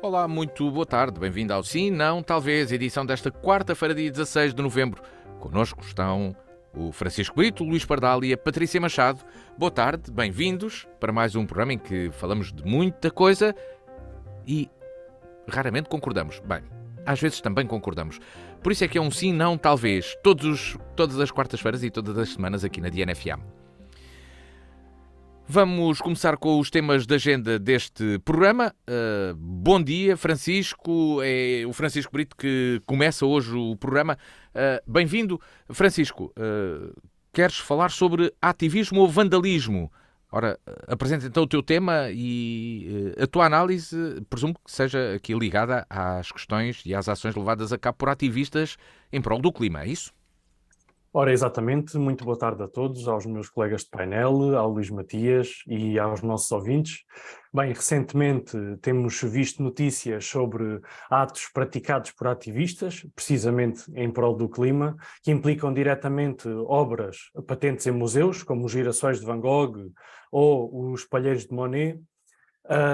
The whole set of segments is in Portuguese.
Olá, muito boa tarde. Bem-vindo ao Sim, Não, Talvez, edição desta quarta-feira, dia 16 de novembro. Connosco estão o Francisco Brito, o Luís Pardal e a Patrícia Machado. Boa tarde, bem-vindos para mais um programa em que falamos de muita coisa e raramente concordamos. Bem, às vezes também concordamos. Por isso é que é um Sim, Não, Talvez, todas as quartas-feiras e todas as semanas aqui na DNFM. Vamos começar com os temas de agenda deste programa. Bom dia, Francisco. É o Francisco Brito que começa hoje o programa. Bem-vindo, Francisco. Queres falar sobre ativismo ou vandalismo? Ora, apresenta então o teu tema e a tua análise, presumo que seja aqui ligada às questões e às ações levadas a cabo por ativistas em prol do clima, é isso? Ora, exatamente. Muito boa tarde a todos, aos meus colegas de painel, ao Luís Matias e aos nossos ouvintes. Bem, recentemente temos visto notícias sobre atos praticados por ativistas, precisamente em prol do clima, que implicam diretamente obras patentes em museus, como os girassóis de Van Gogh ou os palheiros de Monet.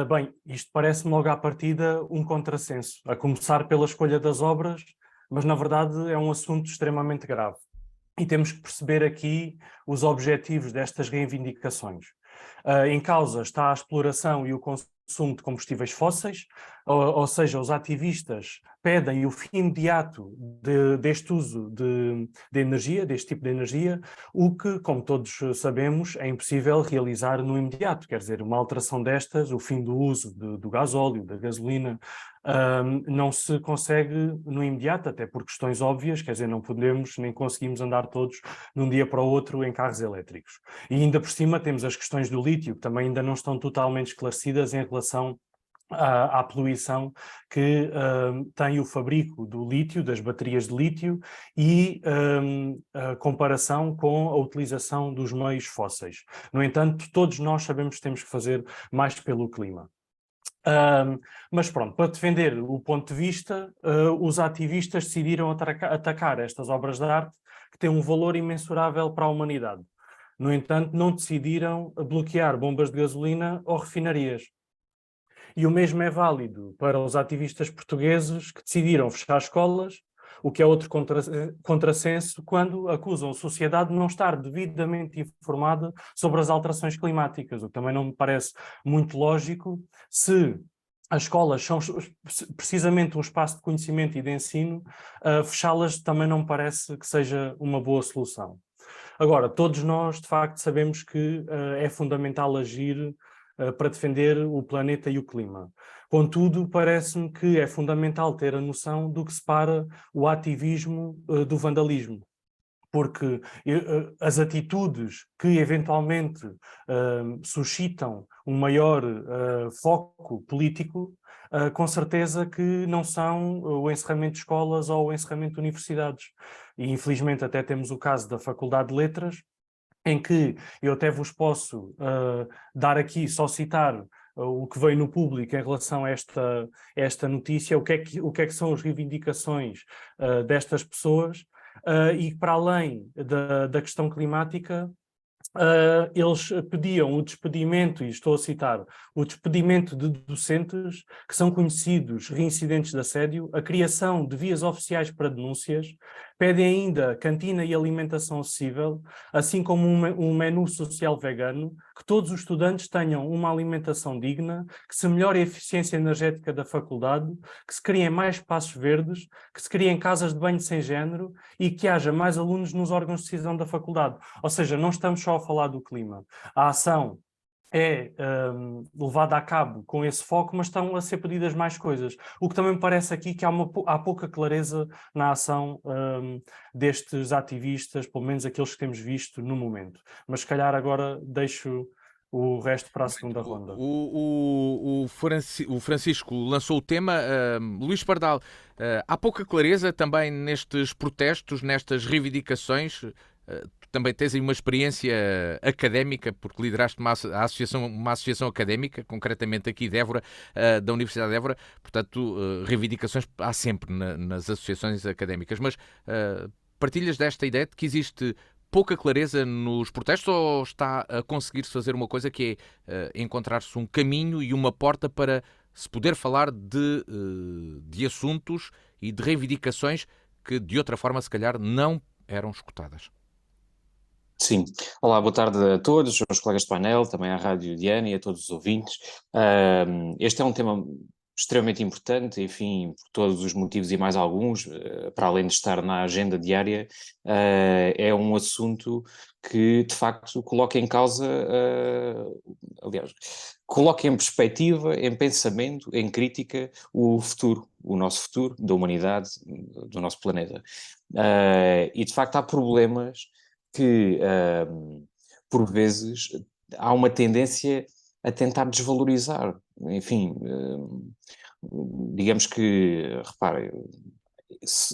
Bem, isto parece-me logo à partida um contrassenso, a começar pela escolha das obras, mas na verdade é um assunto extremamente grave. E temos que perceber aqui os objetivos destas reivindicações. Em causa está a exploração e o consumo de combustíveis fósseis, ou seja, os ativistas pedem o fim imediato deste uso de energia, deste tipo de energia, o que, como todos sabemos, é impossível realizar no imediato. Quer dizer, uma alteração destas, o fim do uso do gasóleo, da gasolina, não se consegue no imediato, até por questões óbvias, quer dizer, não podemos nem conseguimos andar todos de um dia para o outro em carros elétricos. E ainda por cima temos as questões do lítio, que também ainda não estão totalmente esclarecidas em relação à poluição que tem o fabrico do lítio, das baterias de lítio, e a comparação com a utilização dos meios fósseis. No entanto, todos nós sabemos que temos que fazer mais pelo clima. Mas pronto, para defender o ponto de vista, os ativistas decidiram atacar estas obras de arte que têm um valor imensurável para a humanidade. No entanto, não decidiram bloquear bombas de gasolina ou refinarias. E o mesmo é válido para os ativistas portugueses que decidiram fechar escolas, o que é outro contrassenso quando acusam a sociedade de não estar devidamente informada sobre as alterações climáticas, o que também não me parece muito lógico se as escolas são precisamente um espaço de conhecimento e de ensino, fechá-las também não me parece que seja uma boa solução. Agora, todos nós, de facto, sabemos que é fundamental agir para defender o planeta e o clima. Contudo, parece-me que é fundamental ter a noção do que separa o ativismo do vandalismo. Porque as atitudes que eventualmente suscitam um maior foco político, com certeza que não são o encerramento de escolas ou o encerramento de universidades. E infelizmente até temos o caso da Faculdade de Letras, em que eu até vos posso dar aqui, só citar o que veio no público em relação a esta notícia, o que é que são as reivindicações destas pessoas, e para além da questão climática, eles pediam o despedimento, e estou a citar, o despedimento de docentes que são conhecidos reincidentes de assédio, a criação de vias oficiais para denúncias, pedem ainda cantina e alimentação acessível, assim como um menu social vegano, que todos os estudantes tenham uma alimentação digna, que se melhore a eficiência energética da faculdade, que se criem mais espaços verdes, que se criem casas de banho sem género e que haja mais alunos nos órgãos de decisão da faculdade. Ou seja, não estamos só a falar do clima. A ação é levada a cabo com esse foco, mas estão a ser pedidas mais coisas. O que também me parece aqui que há pouca clareza na ação destes ativistas, pelo menos aqueles que temos visto no momento. Mas se calhar agora deixo o resto para a segunda ronda. O Francisco lançou o tema. Luís Pardal, há pouca clareza também nestes protestos, nestas reivindicações. Tu também tens aí uma experiência académica, porque lideraste uma associação académica, concretamente aqui de Évora, da Universidade de Évora. Portanto, reivindicações há sempre nas associações académicas. Mas partilhas desta ideia de que existe pouca clareza nos protestos, ou está a conseguir-se fazer uma coisa que é encontrar-se um caminho e uma porta para se poder falar de assuntos e de reivindicações que de outra forma se calhar não eram escutadas. Sim. Olá, boa tarde a todos, aos colegas de painel, também à Rádio Diana e a todos os ouvintes. Este é um tema extremamente importante, enfim, por todos os motivos e mais alguns, para além de estar na agenda diária, é um assunto que, de facto, coloca em causa, aliás, coloca em perspectiva, em pensamento, em crítica, o futuro, o nosso futuro, da humanidade, do nosso planeta. E, de facto, há problemas que, por vezes, há uma tendência a tentar desvalorizar. Enfim, digamos que, repare,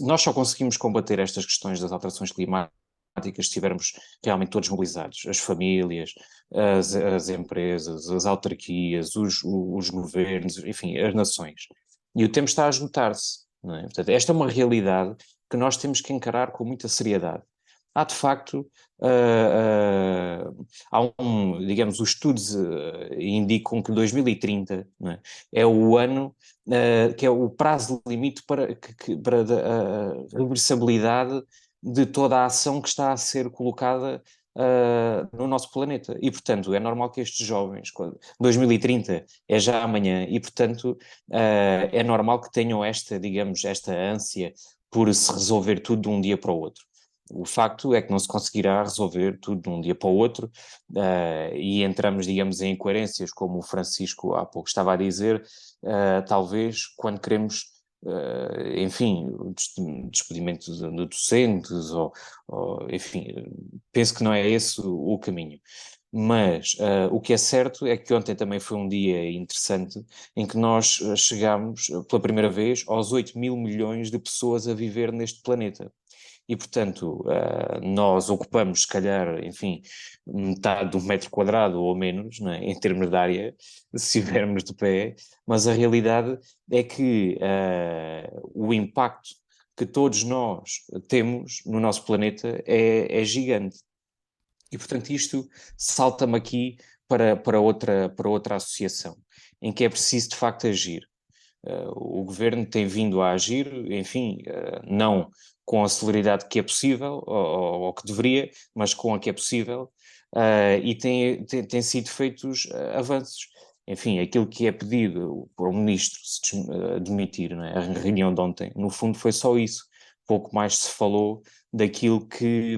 nós só conseguimos combater estas questões das alterações climáticas se estivermos realmente todos mobilizados, as famílias, as empresas, as autarquias, os governos, enfim, as nações. E o tempo está a esgotar-se, não é? Portanto, esta é uma realidade que nós temos que encarar com muita seriedade. Há, de facto, digamos, os estudos indicam que 2030, não é, é o ano que é o prazo limite para a reversibilidade de toda a ação que está a ser colocada no nosso planeta. E, portanto, é normal que estes jovens, 2030 é já amanhã, e, portanto, é normal que tenham digamos, esta ânsia por se resolver tudo de um dia para o outro. O facto é que não se conseguirá resolver tudo de um dia para o outro, e entramos, digamos, em incoerências, como o Francisco há pouco estava a dizer, talvez quando queremos, enfim, o despedimento de docentes, enfim, penso que não é esse o caminho. Mas o que é certo é que ontem também foi um dia interessante em que nós chegámos pela primeira vez aos 8 mil milhões de pessoas a viver neste planeta. E, portanto, nós ocupamos, se calhar, enfim, metade de um metro quadrado ou menos, não é, em termos de área, se estivermos de pé, mas a realidade é que o impacto que todos nós temos no nosso planeta é gigante. E, portanto, isto salta-me aqui para outra associação, em que é preciso, de facto, agir. O governo tem vindo a agir, enfim, não com a celeridade que é possível, ou que deveria, mas com a que é possível, e tem sido feitos avanços. Enfim, aquilo que é pedido por um ministro se demitir, não é? A reunião de ontem, no fundo foi só isso. Pouco mais se falou daquilo que,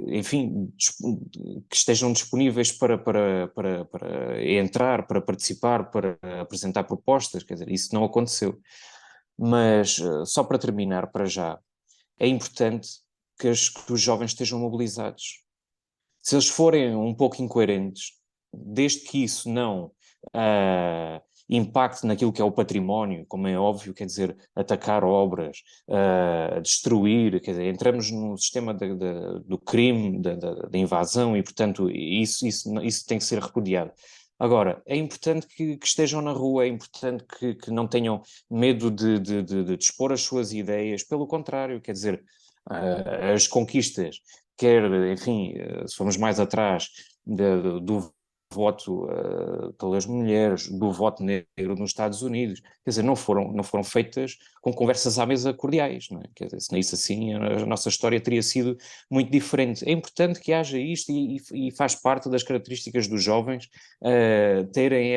enfim, que estejam disponíveis para entrar, para participar, para apresentar propostas, quer dizer, isso não aconteceu. Mas, só para terminar, para já, é importante que os jovens estejam mobilizados. Se eles forem um pouco incoerentes, desde que isso não impacte naquilo que é o património, como é óbvio, quer dizer, atacar obras, destruir, quer dizer, entramos no sistema do crime, da invasão, e, portanto, isso tem que ser repudiado. Agora, é importante que estejam na rua, é importante que não tenham medo de expor as suas ideias, pelo contrário, quer dizer, as conquistas, quer, enfim, se formos mais atrás, do voto pelas mulheres, do voto negro nos Estados Unidos, quer dizer, não foram feitas com conversas à mesa cordiais, não é? Quer dizer, se não isso assim, a nossa história teria sido muito diferente. É importante que haja isto e faz parte das características dos jovens terem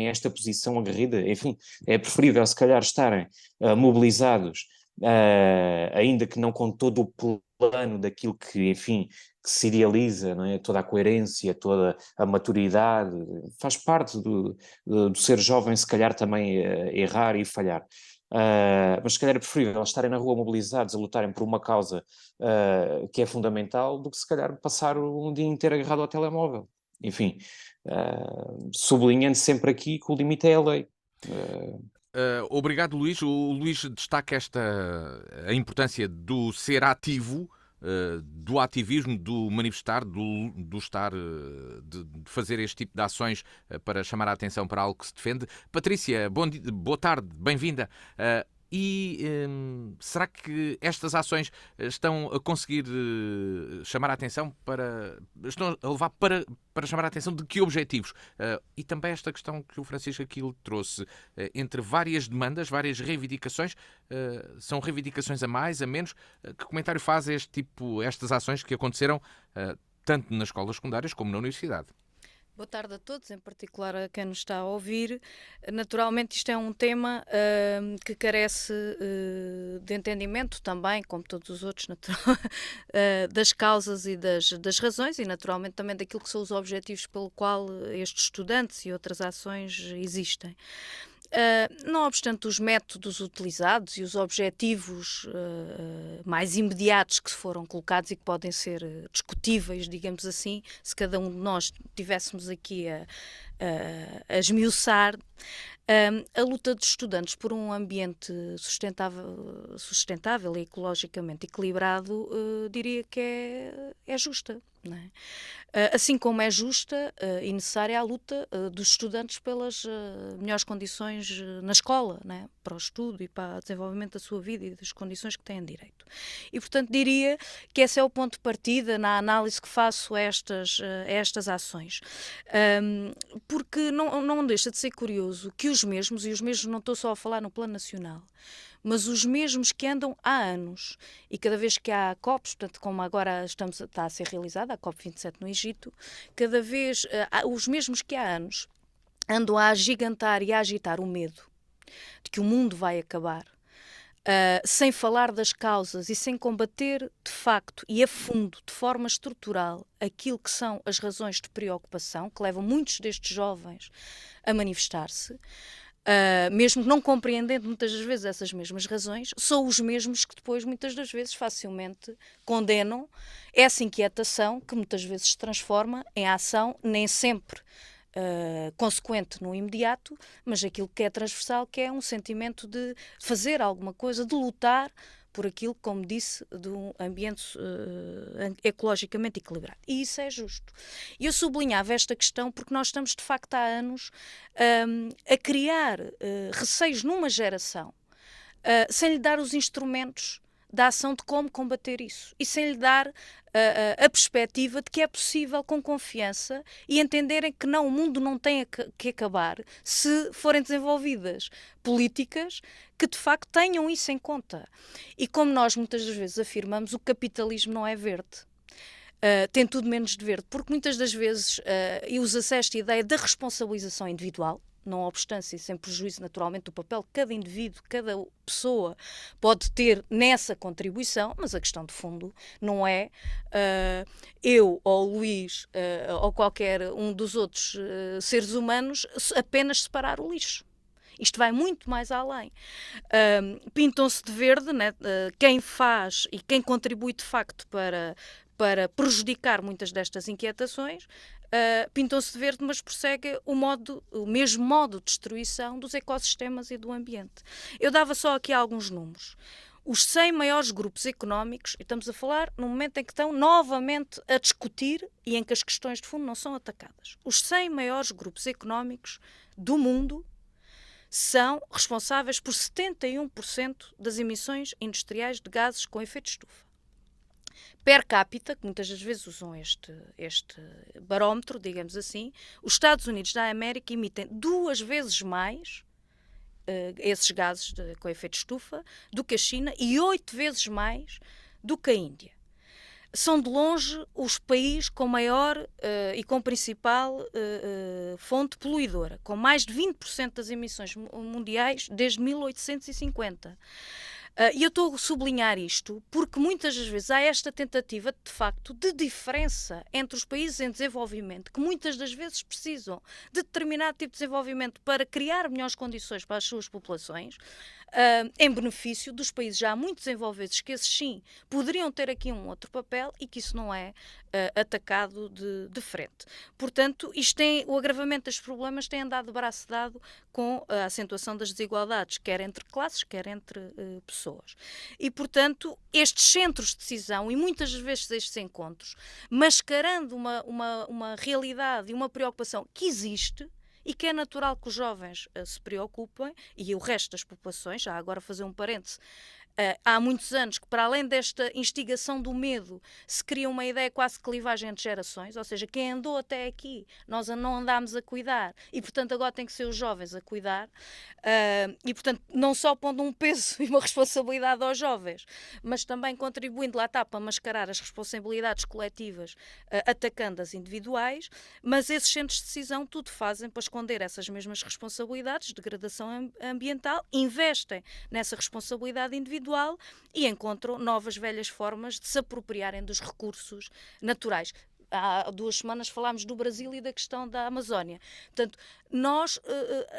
esta posição aguerrida. Enfim, é preferível se calhar estarem mobilizados, ainda que não com todo o plano daquilo que, enfim, que se idealiza, não é? Toda a coerência, toda a maturidade, faz parte do ser jovem, se calhar também errar e falhar. Mas se calhar é preferível estarem na rua mobilizados a lutarem por uma causa que é fundamental do que se calhar passar um dia inteiro agarrado ao telemóvel. Enfim, sublinhando sempre aqui que o limite é a lei. Obrigado, Luís. O Luís destaca a importância do ser ativo, do ativismo, do manifestar, do estar, de fazer este tipo de ações para chamar a atenção para algo que se defende. Patrícia, boa tarde, bem-vinda. Será que estas ações estão a conseguir chamar a atenção estão a levar para chamar a atenção de que objetivos? E também esta questão que o Francisco aqui trouxe, entre várias demandas, várias reivindicações, são reivindicações a mais, a menos? Que comentário faz estas ações que aconteceram tanto nas escolas secundárias como na universidade? Boa tarde a todos, em particular a quem nos está a ouvir. Naturalmente isto é um tema que carece de entendimento também, como todos os outros, das causas e das razões e naturalmente também daquilo que são os objetivos pelo qual estes estudantes e outras ações existem. Não obstante os métodos utilizados e os objetivos mais imediatos que foram colocados e que podem ser discutíveis, digamos assim, se cada um de nós tivéssemos aqui a esmiuçar, a luta dos estudantes por um ambiente sustentável e ecologicamente equilibrado, diria que é justa. Não é? Assim como é justa e necessária a luta dos estudantes pelas melhores condições na escola, não é? Para o estudo e para o desenvolvimento da sua vida e das condições que têm direito. E, portanto, diria que esse é o ponto de partida na análise que faço a estas ações. Porque não deixa de ser curioso que os mesmos, e os mesmos não estou só a falar no plano nacional, mas os mesmos que andam há anos, e cada vez que há COPs, portanto, como agora está a ser realizada, a COP27 no Egito, cada vez os mesmos que há anos andam a agigantar e a agitar o medo de que o mundo vai acabar, sem falar das causas e sem combater de facto e a fundo, de forma estrutural, aquilo que são as razões de preocupação que levam muitos destes jovens a manifestar-se. Mesmo não compreendendo muitas das vezes essas mesmas razões, são os mesmos que depois muitas das vezes facilmente condenam essa inquietação que muitas vezes se transforma em ação, nem sempre consequente no imediato, mas aquilo que é transversal, que é um sentimento de fazer alguma coisa, de lutar por aquilo, como disse, de um ambiente ecologicamente equilibrado. E isso é justo. E eu sublinhava esta questão porque nós estamos, de facto, há anos a criar receios numa geração, sem lhe dar os instrumentos da ação de como combater isso e sem lhe dar a perspectiva de que é possível com confiança e entenderem que não, o mundo não tem que acabar se forem desenvolvidas políticas que de facto tenham isso em conta. E como nós muitas das vezes afirmamos, o capitalismo não é verde. Tem tudo menos de verde, porque muitas das vezes usa-se esta ideia da responsabilização individual, não obstante e sem prejuízo naturalmente do papel que cada indivíduo, cada pessoa pode ter nessa contribuição, mas a questão de fundo não é eu ou o Luís ou qualquer um dos outros seres humanos apenas separar o lixo. Isto vai muito mais além. Pintam-se de verde, né? Quem faz e quem contribui de facto para prejudicar muitas destas inquietações, pintam-se de verde, mas prossegue o mesmo modo de destruição dos ecossistemas e do ambiente. Eu dava só aqui alguns números. Os 100 maiores grupos económicos, e estamos a falar no momento em que estão novamente a discutir e em que as questões de fundo não são atacadas. Os 100 maiores grupos económicos do mundo são responsáveis por 71% das emissões industriais de gases com efeito de estufa. Per capita, que muitas das vezes usam este barómetro, digamos assim, os Estados Unidos da América emitem 2 vezes mais esses gases com efeito de estufa do que a China e 8 vezes mais do que a Índia. São de longe os países com maior e com principal fonte poluidora, com mais de 20% das emissões mundiais desde 1850. E eu estou a sublinhar isto porque muitas das vezes há esta tentativa, de facto, de diferença entre os países em desenvolvimento, que muitas das vezes precisam de determinado tipo de desenvolvimento para criar melhores condições para as suas populações, em benefício dos países já muito desenvolvidos, que esses sim poderiam ter aqui um outro papel e que isso não é atacado de frente. Portanto, o agravamento destes problemas tem andado de braço dado com a acentuação das desigualdades, quer entre classes, quer entre pessoas. E, portanto, estes centros de decisão, e muitas das vezes estes encontros, mascarando uma realidade e uma preocupação que existe e que é natural que os jovens se preocupem, e o resto das populações, já agora fazer um parêntese, há muitos anos que, para além desta instigação do medo, se cria uma ideia quase de clivagem entre gerações, ou seja, quem andou até aqui, nós não andámos a cuidar, e portanto agora tem que ser os jovens a cuidar, e portanto não só pondo um peso e uma responsabilidade aos jovens, mas também contribuindo lá está para mascarar as responsabilidades coletivas, atacando as individuais, mas esses centros de decisão tudo fazem para esconder essas mesmas responsabilidades, degradação ambiental, investem nessa responsabilidade individual e encontram novas velhas formas de se apropriarem dos recursos naturais. Há 2 semanas falámos do Brasil e da questão da Amazónia. Portanto,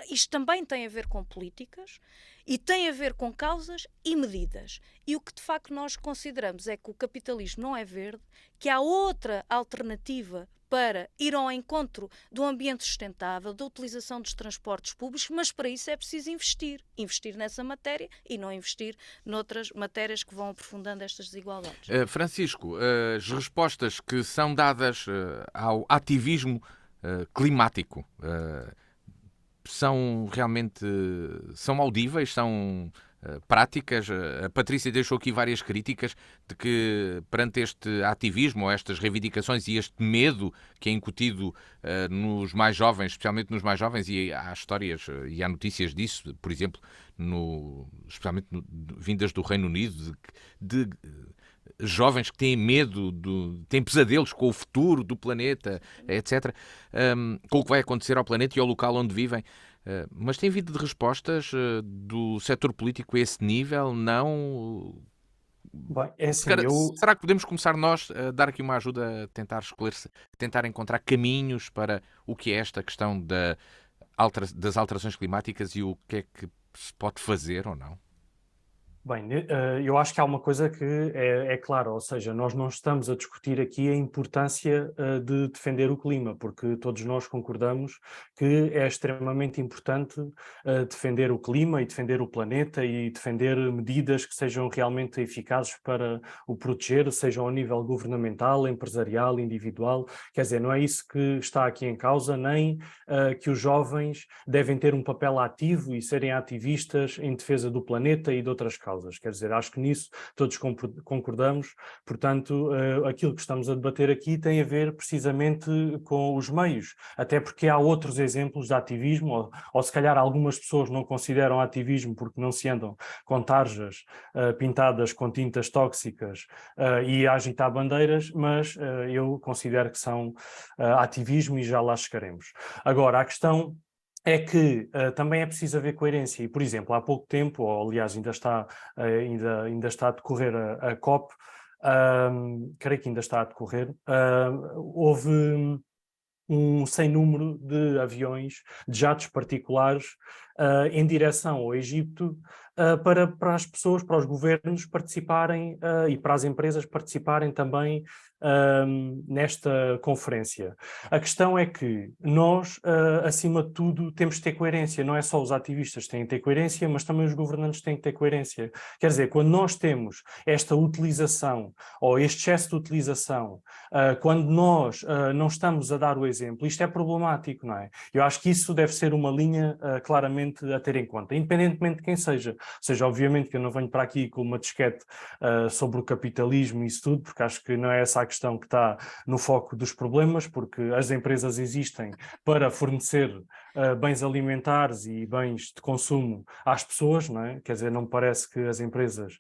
isto também tem a ver com políticas e tem a ver com causas e medidas. E o que de facto nós consideramos é que o capitalismo não é verde, que há outra alternativa para ir ao encontro do ambiente sustentável, da utilização dos transportes públicos, mas para isso é preciso investir. Investir nessa matéria e não investir noutras matérias que vão aprofundando estas desigualdades. Francisco, as respostas que são dadas ao ativismo climático são realmente audíveis, são práticas. A Patrícia deixou aqui várias críticas de que perante este ativismo ou estas reivindicações e este medo que é incutido nos mais jovens, especialmente nos mais jovens, e há histórias e há notícias disso, por exemplo, especialmente vindas do Reino Unido, de jovens que têm medo, têm pesadelos com o futuro do planeta, etc., com o que vai acontecer ao planeta e ao local onde vivem. Mas tem havido de respostas do setor político a esse nível? Não? Bem, é assim, Será que podemos começar nós a dar aqui uma ajuda a tentar esclarecer, tentar encontrar caminhos para o que é esta questão das alterações climáticas e o que é que se pode fazer ou não? Bem, eu acho que há uma coisa que é clara, ou seja, nós não estamos a discutir aqui a importância de defender o clima, porque todos nós concordamos que é extremamente importante defender o clima e defender o planeta e defender medidas que sejam realmente eficazes para o proteger, sejam ao nível governamental, empresarial, individual. Quer dizer, não é isso que está aqui em causa, nem que os jovens devem ter um papel ativo e serem ativistas em defesa do planeta e de outras causas. Quer dizer, acho que nisso todos concordamos, portanto, aquilo que estamos a debater aqui tem a ver precisamente com os meios, até porque há outros exemplos de ativismo, ou se calhar algumas pessoas não consideram ativismo porque não se andam com tarjas pintadas com tintas tóxicas e a agitar bandeiras, mas eu considero que são ativismo e já lá chegaremos. Agora, a questão é que também é preciso haver coerência e, por exemplo, há pouco tempo, ou aliás ainda está a decorrer a COP, creio que ainda está a decorrer, houve um sem número de aviões, de jatos particulares, em direção ao Egito, para as pessoas, para os governos participarem e para as empresas participarem também nesta conferência. A questão é que nós, acima de tudo, temos de ter coerência. Não é só os ativistas que têm que ter coerência, mas também os governantes têm que ter coerência. Quer dizer, quando nós temos esta utilização, ou este excesso de utilização, quando nós não estamos a dar o exemplo, isto é problemático, não é? Eu acho que isso deve ser uma linha claramente a ter em conta, independentemente de quem seja. Ou seja, obviamente que eu não venho para aqui com uma disquete sobre o capitalismo e isso tudo, porque acho que não é essa a questão que está no foco dos problemas, porque as empresas existem para fornecer bens alimentares e bens de consumo às pessoas, não é? Quer dizer, não me parece que as empresas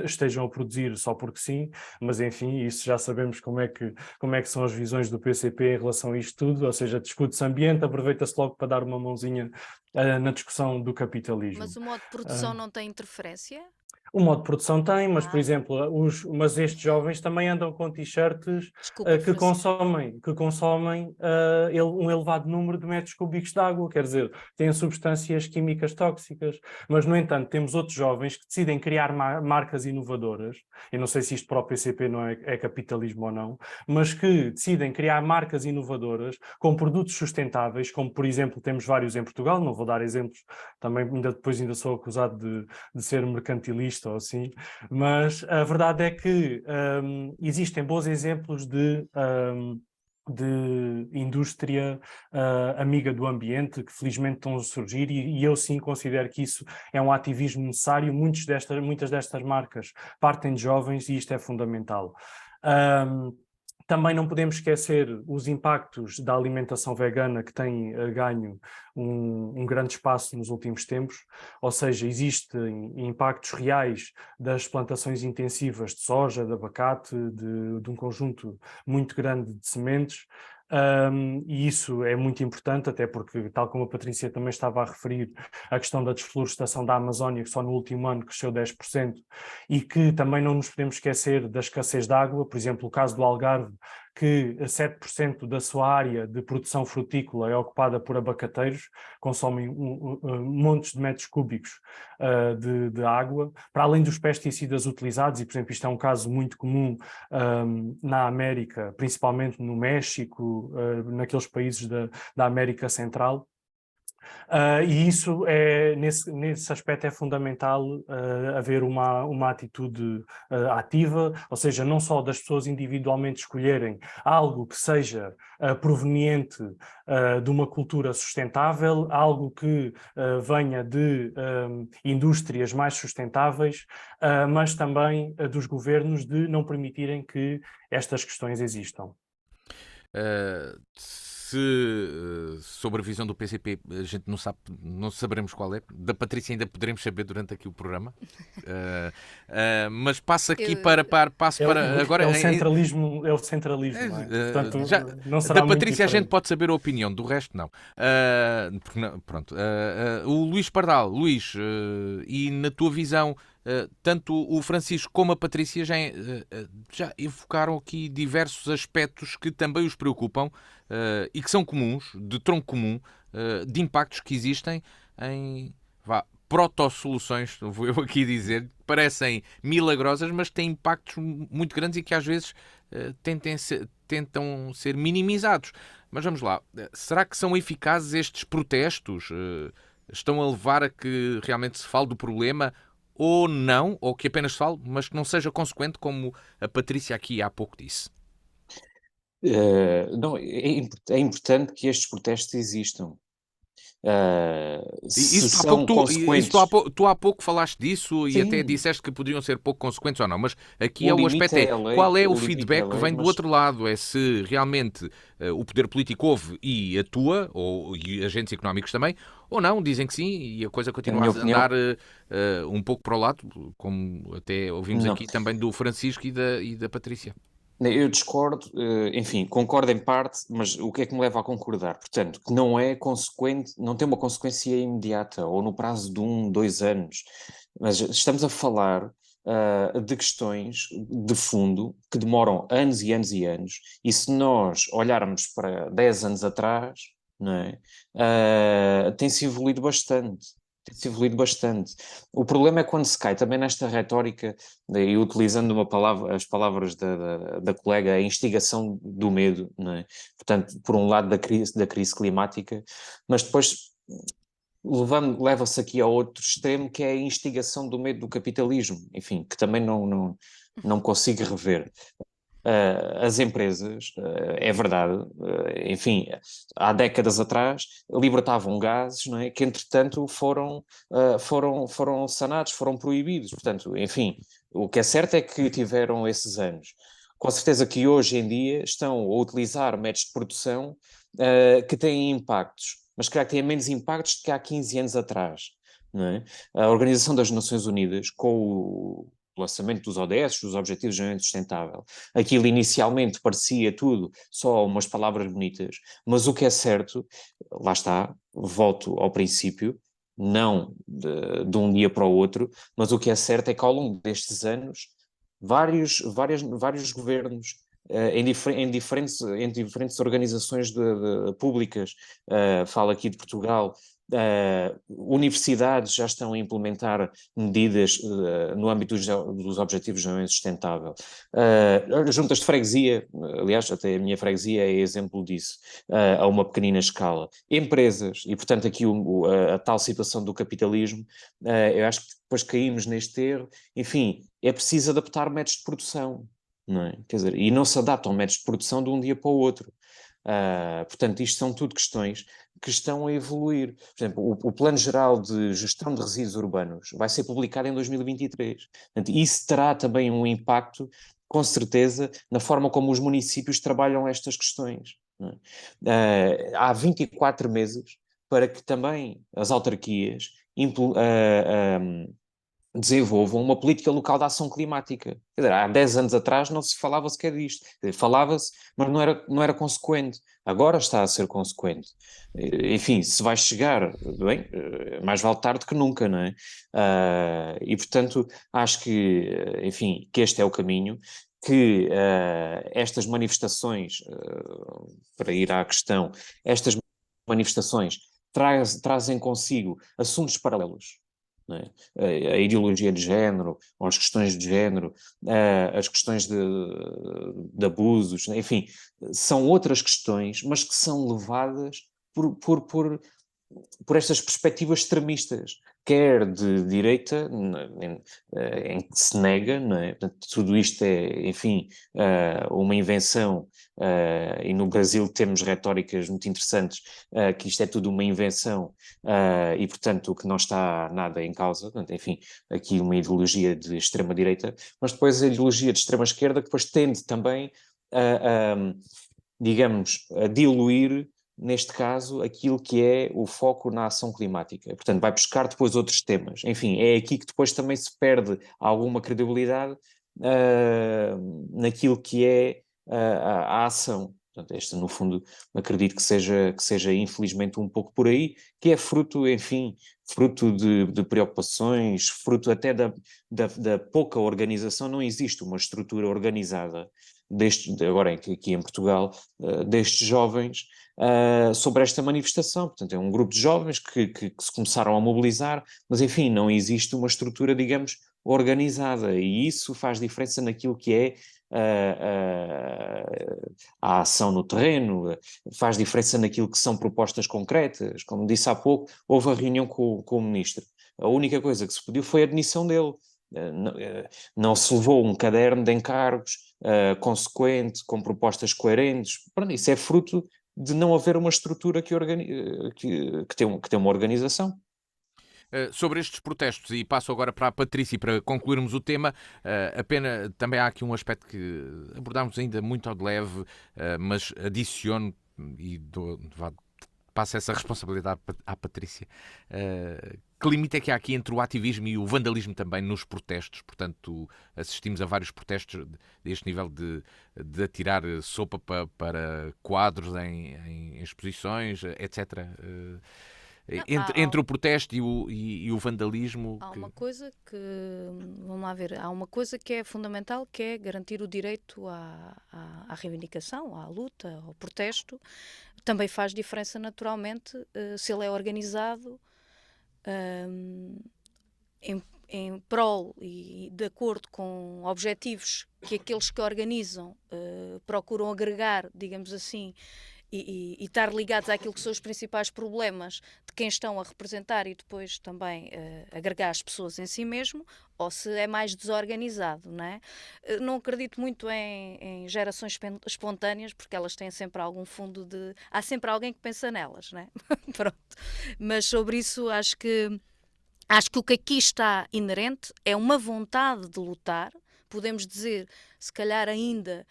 estejam a produzir só porque sim, mas enfim, isso já sabemos como é que são as visões do PCP em relação a isto tudo, ou seja, discute-se ambiente, aproveita-se logo para dar uma mãozinha na discussão do capitalismo. Mas o modo de produção não tem interferência? O modo de produção tem, mas, por exemplo, mas estes jovens também andam com t-shirts que consomem um elevado número de metros cúbicos de água, quer dizer, têm substâncias químicas tóxicas. Mas, no entanto, temos outros jovens que decidem criar marcas inovadoras, eu não sei se isto para o PCP não é capitalismo ou não, mas que decidem criar marcas inovadoras com produtos sustentáveis, como, por exemplo, temos vários em Portugal, não vou dar exemplos, também depois ainda sou acusado de ser mercantilista ou assim, mas a verdade é que existem bons exemplos de de indústria amiga do ambiente, que felizmente estão a surgir, e eu sim considero que isso é um ativismo necessário. Muitas destas marcas partem de jovens e isto é fundamental. Também não podemos esquecer os impactos da alimentação vegana, que tem ganho um grande espaço nos últimos tempos, ou seja, existem impactos reais das plantações intensivas de soja, de abacate, de um conjunto muito grande de sementes. E isso é muito importante, até porque, tal como a Patrícia também estava a referir, a questão da desflorestação da Amazónia, que só no último ano cresceu 10%, e que também não nos podemos esquecer da escassez de água. Por exemplo, o caso do Algarve, que 7% da sua área de produção frutícola é ocupada por abacateiros, consomem montes de metros cúbicos de água, para além dos pesticidas utilizados, e por exemplo isto é um caso muito comum na América, principalmente no México, naqueles países da América Central. E isso nesse aspecto é fundamental haver uma atitude ativa, ou seja, não só das pessoas individualmente escolherem algo que seja proveniente de uma cultura sustentável, algo que venha de indústrias mais sustentáveis, mas também dos governos de não permitirem que estas questões existam. Sobre a visão do PCP a gente não sabe, não saberemos qual é. Da Patrícia ainda poderemos saber durante aqui o programa. Mas passo aqui agora. É o centralismo, não é? Portanto, não será da muito Patrícia a gente diferente. pode saber a opinião, do resto não. Pronto. O Luís Pardal, Luís, e na tua visão, tanto o Francisco como a Patrícia já evocaram aqui diversos aspectos que também os preocupam e que são comuns, de tronco comum, de impactos que existem em proto-soluções, vou eu aqui dizer, que parecem milagrosas, mas têm impactos muito grandes e que às vezes tentam ser minimizados. Mas vamos lá, será que são eficazes estes protestos? Estão a levar a que realmente se fale do problema? Ou não, ou que apenas fale, mas que não seja consequente, como a Patrícia aqui há pouco disse? Não, é importante que estes protestos existam. Se são consequentes... Tu há pouco falaste disso e até Sim, disseste que poderiam ser pouco consequentes ou não, mas aqui o o limite aspecto é a lei, qual é o o limite é a feedback que lei, vem do mas outro lado? É se realmente o poder político ouve e atua, e agentes económicos também, ou não, dizem que sim, e a coisa na continua minha a andar opinião, um pouco para o lado, como até ouvimos não. aqui também do Francisco e da Patrícia. Eu discordo, enfim, concordo em parte, mas o que é que me leva a concordar? Portanto, que não é consequente, não tem uma consequência imediata ou no prazo de 2 anos, mas estamos a falar de questões de fundo que demoram anos e anos e anos, e se nós olharmos para 10 anos atrás, não é? Tem-se evoluído bastante. Tem-se evoluído bastante. O problema é quando se cai também nesta retórica, e utilizando as palavras da colega, a instigação do medo, não é? Portanto, por um lado da crise climática, mas depois leva-se aqui ao outro extremo, que é a instigação do medo do capitalismo, enfim, que também não consigo rever. As empresas, é verdade, enfim, há décadas atrás libertavam gases, não é, que entretanto foram sanados, foram proibidos. Portanto, enfim, o que é certo é que tiveram esses anos. Com certeza que hoje em dia estão a utilizar métodos de produção que têm impactos, mas que têm menos impactos do que há 15 anos atrás. Não é? A Organização das Nações Unidas, com o lançamento dos ODS, dos Objetivos de Desenvolvimento Sustentável, aquilo inicialmente parecia tudo só umas palavras bonitas, mas o que é certo, lá está, volto ao princípio, não de um dia para o outro, mas o que é certo é que ao longo destes anos, vários governos, em diferentes organizações públicas, falo aqui de Portugal, universidades já estão a implementar medidas no âmbito dos Objetivos de Desenvolvimento Sustentável. Juntas de freguesia, aliás, até a minha freguesia é exemplo disso, a uma pequenina escala. Empresas, e portanto aqui a tal situação do capitalismo, eu acho que depois caímos neste erro. Enfim, é preciso adaptar métodos de produção, não é? Quer dizer, e não se adaptam métodos de produção de um dia para o outro. Portanto, isto são tudo questões que estão a evoluir. Por exemplo, o Plano Geral de Gestão de Resíduos Urbanos vai ser publicado em 2023. Portanto, isso terá também um impacto, com certeza, na forma como os municípios trabalham estas questões. Não é? Há 24 meses para que também as autarquias desenvolvam uma política local de ação climática. Quer dizer, há 10 anos atrás não se falava sequer disto. Falava-se, mas não era consequente. Agora está a ser consequente. Enfim, se vai chegar, bem, mais vale tarde que nunca, não é? E, portanto, acho que, enfim, que este é o caminho, que estas manifestações, para ir à questão, estas manifestações trazem consigo assuntos paralelos, não é? A ideologia de género, ou as questões de género, as questões de abusos, enfim, são outras questões, mas que são levadas por estas perspectivas extremistas, quer de direita, em que se nega, não é? Portanto, tudo isto é, enfim, uma invenção, e no Brasil temos retóricas muito interessantes, que isto é tudo uma invenção, e, portanto, que não está nada em causa. Portanto, enfim, aqui uma ideologia de extrema-direita, mas depois a ideologia de extrema-esquerda, que depois tende também digamos, a diluir, neste caso, aquilo que é o foco na ação climática. Portanto, vai buscar depois outros temas. Enfim, é aqui que depois também se perde alguma credibilidade naquilo que é a ação. Portanto, este, no fundo, acredito que seja infelizmente um pouco por aí, que é fruto, enfim, fruto de preocupações, fruto até da pouca organização. Não existe uma estrutura organizada agora aqui em Portugal, destes jovens, sobre esta manifestação. Portanto, é um grupo de jovens que se começaram a mobilizar, mas enfim, não existe uma estrutura, digamos, organizada, e isso faz diferença naquilo que é a ação no terreno, faz diferença naquilo que são propostas concretas. Como disse há pouco, houve a reunião com o ministro. A única coisa que se pediu foi a demissão dele. Não se levou um caderno de encargos consequente, com propostas coerentes. Pronto, isso é fruto de não haver uma estrutura que tem uma organização. Sobre estes protestos, e passo agora para a Patrícia para concluirmos o tema, também há aqui um aspecto que abordámos ainda muito ao de leve, mas adiciono e passo essa responsabilidade à Patrícia. Que limite é que há aqui entre o ativismo e o vandalismo também nos protestos? Portanto, assistimos a vários protestos deste nível de atirar sopa para quadros em exposições, etc. Entre o protesto e o vandalismo. Há uma coisa que, vamos lá ver, há uma coisa que é fundamental, que é garantir o direito à reivindicação, à luta, ao protesto. Também faz diferença, naturalmente, se ele é organizado em prol e de acordo com objetivos que aqueles que organizam procuram agregar, digamos assim, e estar ligados àquilo que são os principais problemas de quem estão a representar e depois também agregar as pessoas em si mesmo, ou se é mais desorganizado, não é? Não acredito muito em gerações espontâneas, porque elas têm sempre algum fundo de... Há sempre alguém que pensa nelas, não é? Pronto. Mas sobre isso acho que o que aqui está inerente é uma vontade de lutar, podemos dizer, se calhar ainda...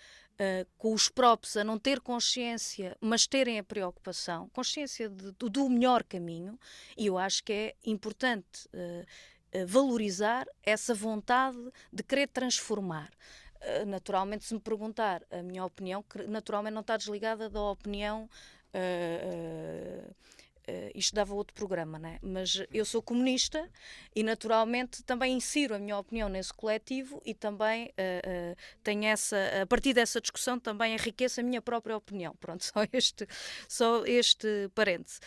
com os próprios a não ter consciência, mas terem a preocupação, consciência do melhor caminho, e eu acho que é importante valorizar essa vontade de querer transformar. Naturalmente, se me perguntar a minha opinião, que naturalmente não está desligada da opinião... isto dava outro programa, não é? Mas eu sou comunista e naturalmente também insiro a minha opinião nesse coletivo e também tenho a partir dessa discussão também enriqueço a minha própria opinião. Pronto, só este parêntese.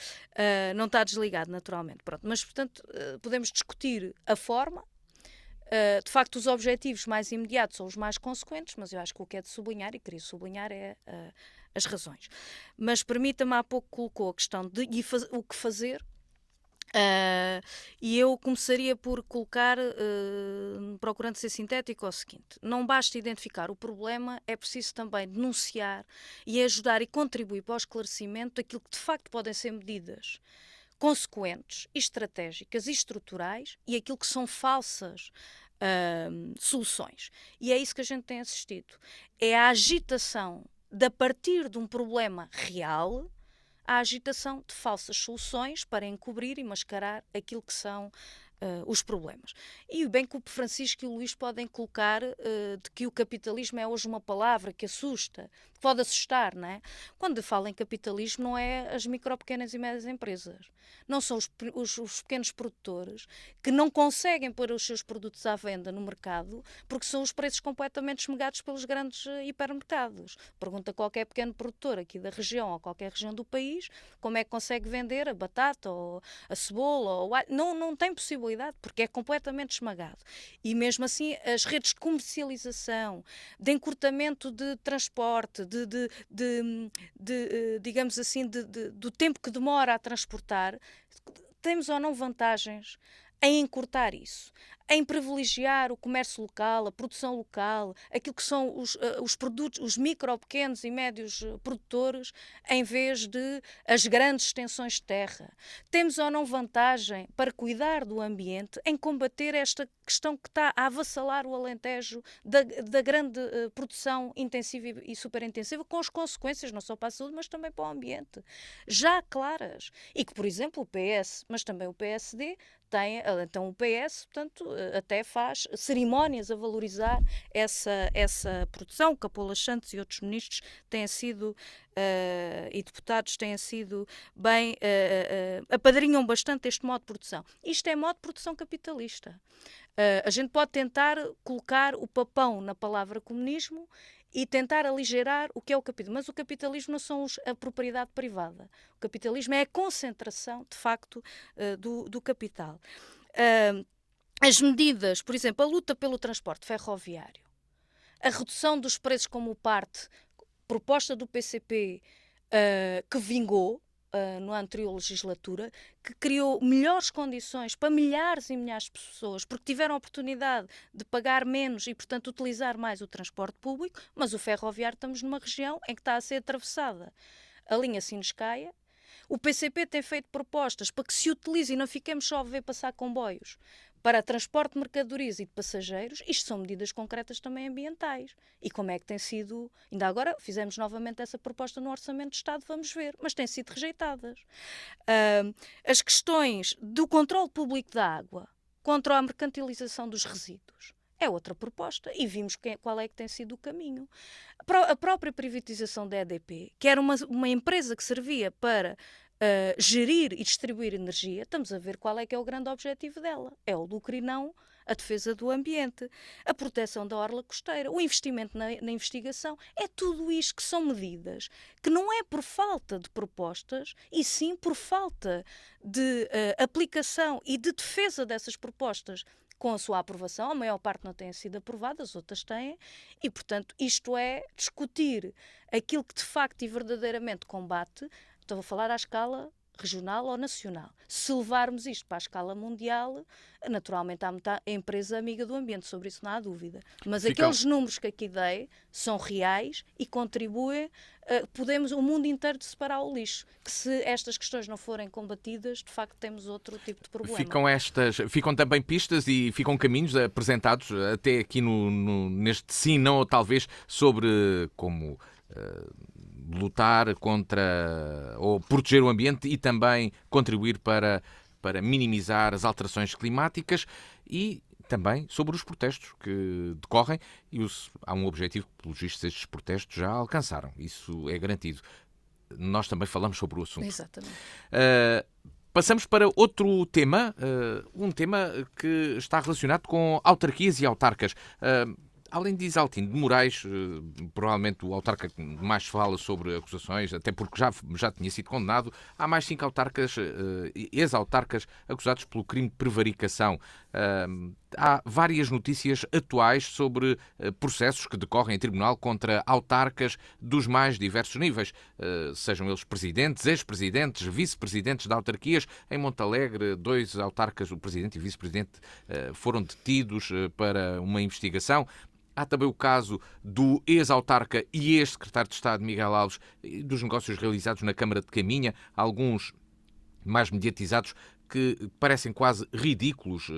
Não está desligado, naturalmente. Pronto, mas, portanto, podemos discutir a forma. De facto, os objetivos mais imediatos são os mais consequentes, mas eu acho que o que é de sublinhar, e queria sublinhar, é as razões. Mas permita-me, há pouco colocou a questão de o que fazer E eu começaria por colocar, procurando ser sintético, o seguinte: não basta identificar o problema, é preciso também denunciar e ajudar e contribuir para o esclarecimento daquilo que de facto podem ser medidas consequentes, estratégicas e estruturais e aquilo que são falsas soluções. E é isso que a gente tem assistido. É a agitação de, a partir de um problema real, a agitação de falsas soluções para encobrir e mascarar aquilo que são os problemas. E bem que o Francisco e o Luís podem colocar de que o capitalismo é hoje uma palavra que assusta, que pode assustar, não é? Quando falo em capitalismo não é as micro, pequenas e médias empresas. Não são os pequenos produtores que não conseguem pôr os seus produtos à venda no mercado porque são os preços completamente esmagados pelos grandes hipermercados. Pergunta a qualquer pequeno produtor aqui da região ou qualquer região do país como é que consegue vender a batata ou a cebola ou não tem possibilidade porque é completamente esmagado. E mesmo assim as redes de comercialização, de encurtamento de transporte, digamos assim, do tempo que demora a transportar, temos ou não vantagens em encurtar isso, em privilegiar o comércio local, a produção local, aquilo que são os produtos, os micro, pequenos e médios produtores, em vez de as grandes extensões de terra. Temos ou não vantagem para cuidar do ambiente em combater esta questão que está a avassalar o Alentejo da grande produção intensiva e superintensiva, com as consequências não só para a saúde, mas também para o ambiente, já claras. E que, por exemplo, o PS, mas também o PSD, então o PS, portanto, até faz cerimónias a valorizar essa produção. Capola Santos e outros ministros têm sido, e deputados têm sido bem, apadrinham bastante este modo de produção. Isto é modo de produção capitalista. A gente pode tentar colocar o papão na palavra comunismo e tentar aligerar o que é o capitalismo. Mas o capitalismo não são a propriedade privada. O capitalismo é a concentração, de facto, do capital. As medidas, por exemplo, a luta pelo transporte ferroviário, a redução dos preços como parte, proposta do PCP, que vingou na anterior legislatura, que criou melhores condições para milhares e milhares de pessoas, porque tiveram a oportunidade de pagar menos e, portanto, utilizar mais o transporte público, mas o ferroviário estamos numa região em que está a ser atravessada a linha Sines-Caia. O PCP tem feito propostas para que se utilize e não fiquemos só a ver passar comboios para transporte de mercadorias e de passageiros. Isto são medidas concretas também ambientais. E como é que tem sido... Ainda agora fizemos novamente essa proposta no Orçamento de Estado, vamos ver, mas têm sido rejeitadas. As questões do controle público da água contra a mercantilização dos resíduos é outra proposta e vimos qual é que tem sido o caminho. A própria privatização da EDP, que era uma empresa que servia para gerir e distribuir energia, estamos a ver qual é que é o grande objetivo dela. É o lucro e não a defesa do ambiente, a proteção da orla costeira, o investimento na investigação. É tudo isto que são medidas que não é por falta de propostas, e sim por falta de aplicação e de defesa dessas propostas com a sua aprovação. A maior parte não tem sido aprovada, as outras têm, e, portanto, isto é discutir aquilo que de facto e verdadeiramente combate. Estou a falar à escala regional ou nacional. Se levarmos isto para a escala mundial, naturalmente há muita empresa amiga do ambiente, sobre isso não há dúvida. Mas aqueles números que aqui dei são reais e contribuem. Podemos o mundo inteiro de separar o lixo. Que se estas questões não forem combatidas, de facto temos outro tipo de problema. Ficam também pistas e ficam caminhos apresentados até aqui neste sim, não, ou talvez, sobre como... lutar contra ou proteger o ambiente e também contribuir para minimizar as alterações climáticas e também sobre os protestos que decorrem e há um objetivo que, pelos vistos, estes protestos já alcançaram. Isso é garantido. Nós também falamos sobre o assunto. Exatamente. Passamos para outro tema, um tema que está relacionado com autarquias e autarcas. Além de Isaltino de Moraes, provavelmente o autarca que mais fala sobre acusações, até porque já tinha sido condenado, há mais 5 autarcas, ex-autarcas, acusados pelo crime de prevaricação. Há várias notícias atuais sobre processos que decorrem em tribunal contra autarcas dos mais diversos níveis, sejam eles presidentes, ex-presidentes, vice-presidentes de autarquias. Em Montalegre, 2 autarcas, o presidente e o vice-presidente, foram detidos para uma investigação. Há também o caso do ex-autarca e ex-secretário de Estado Miguel Alves, dos negócios realizados na Câmara de Caminha, alguns mais mediatizados, que parecem quase ridículos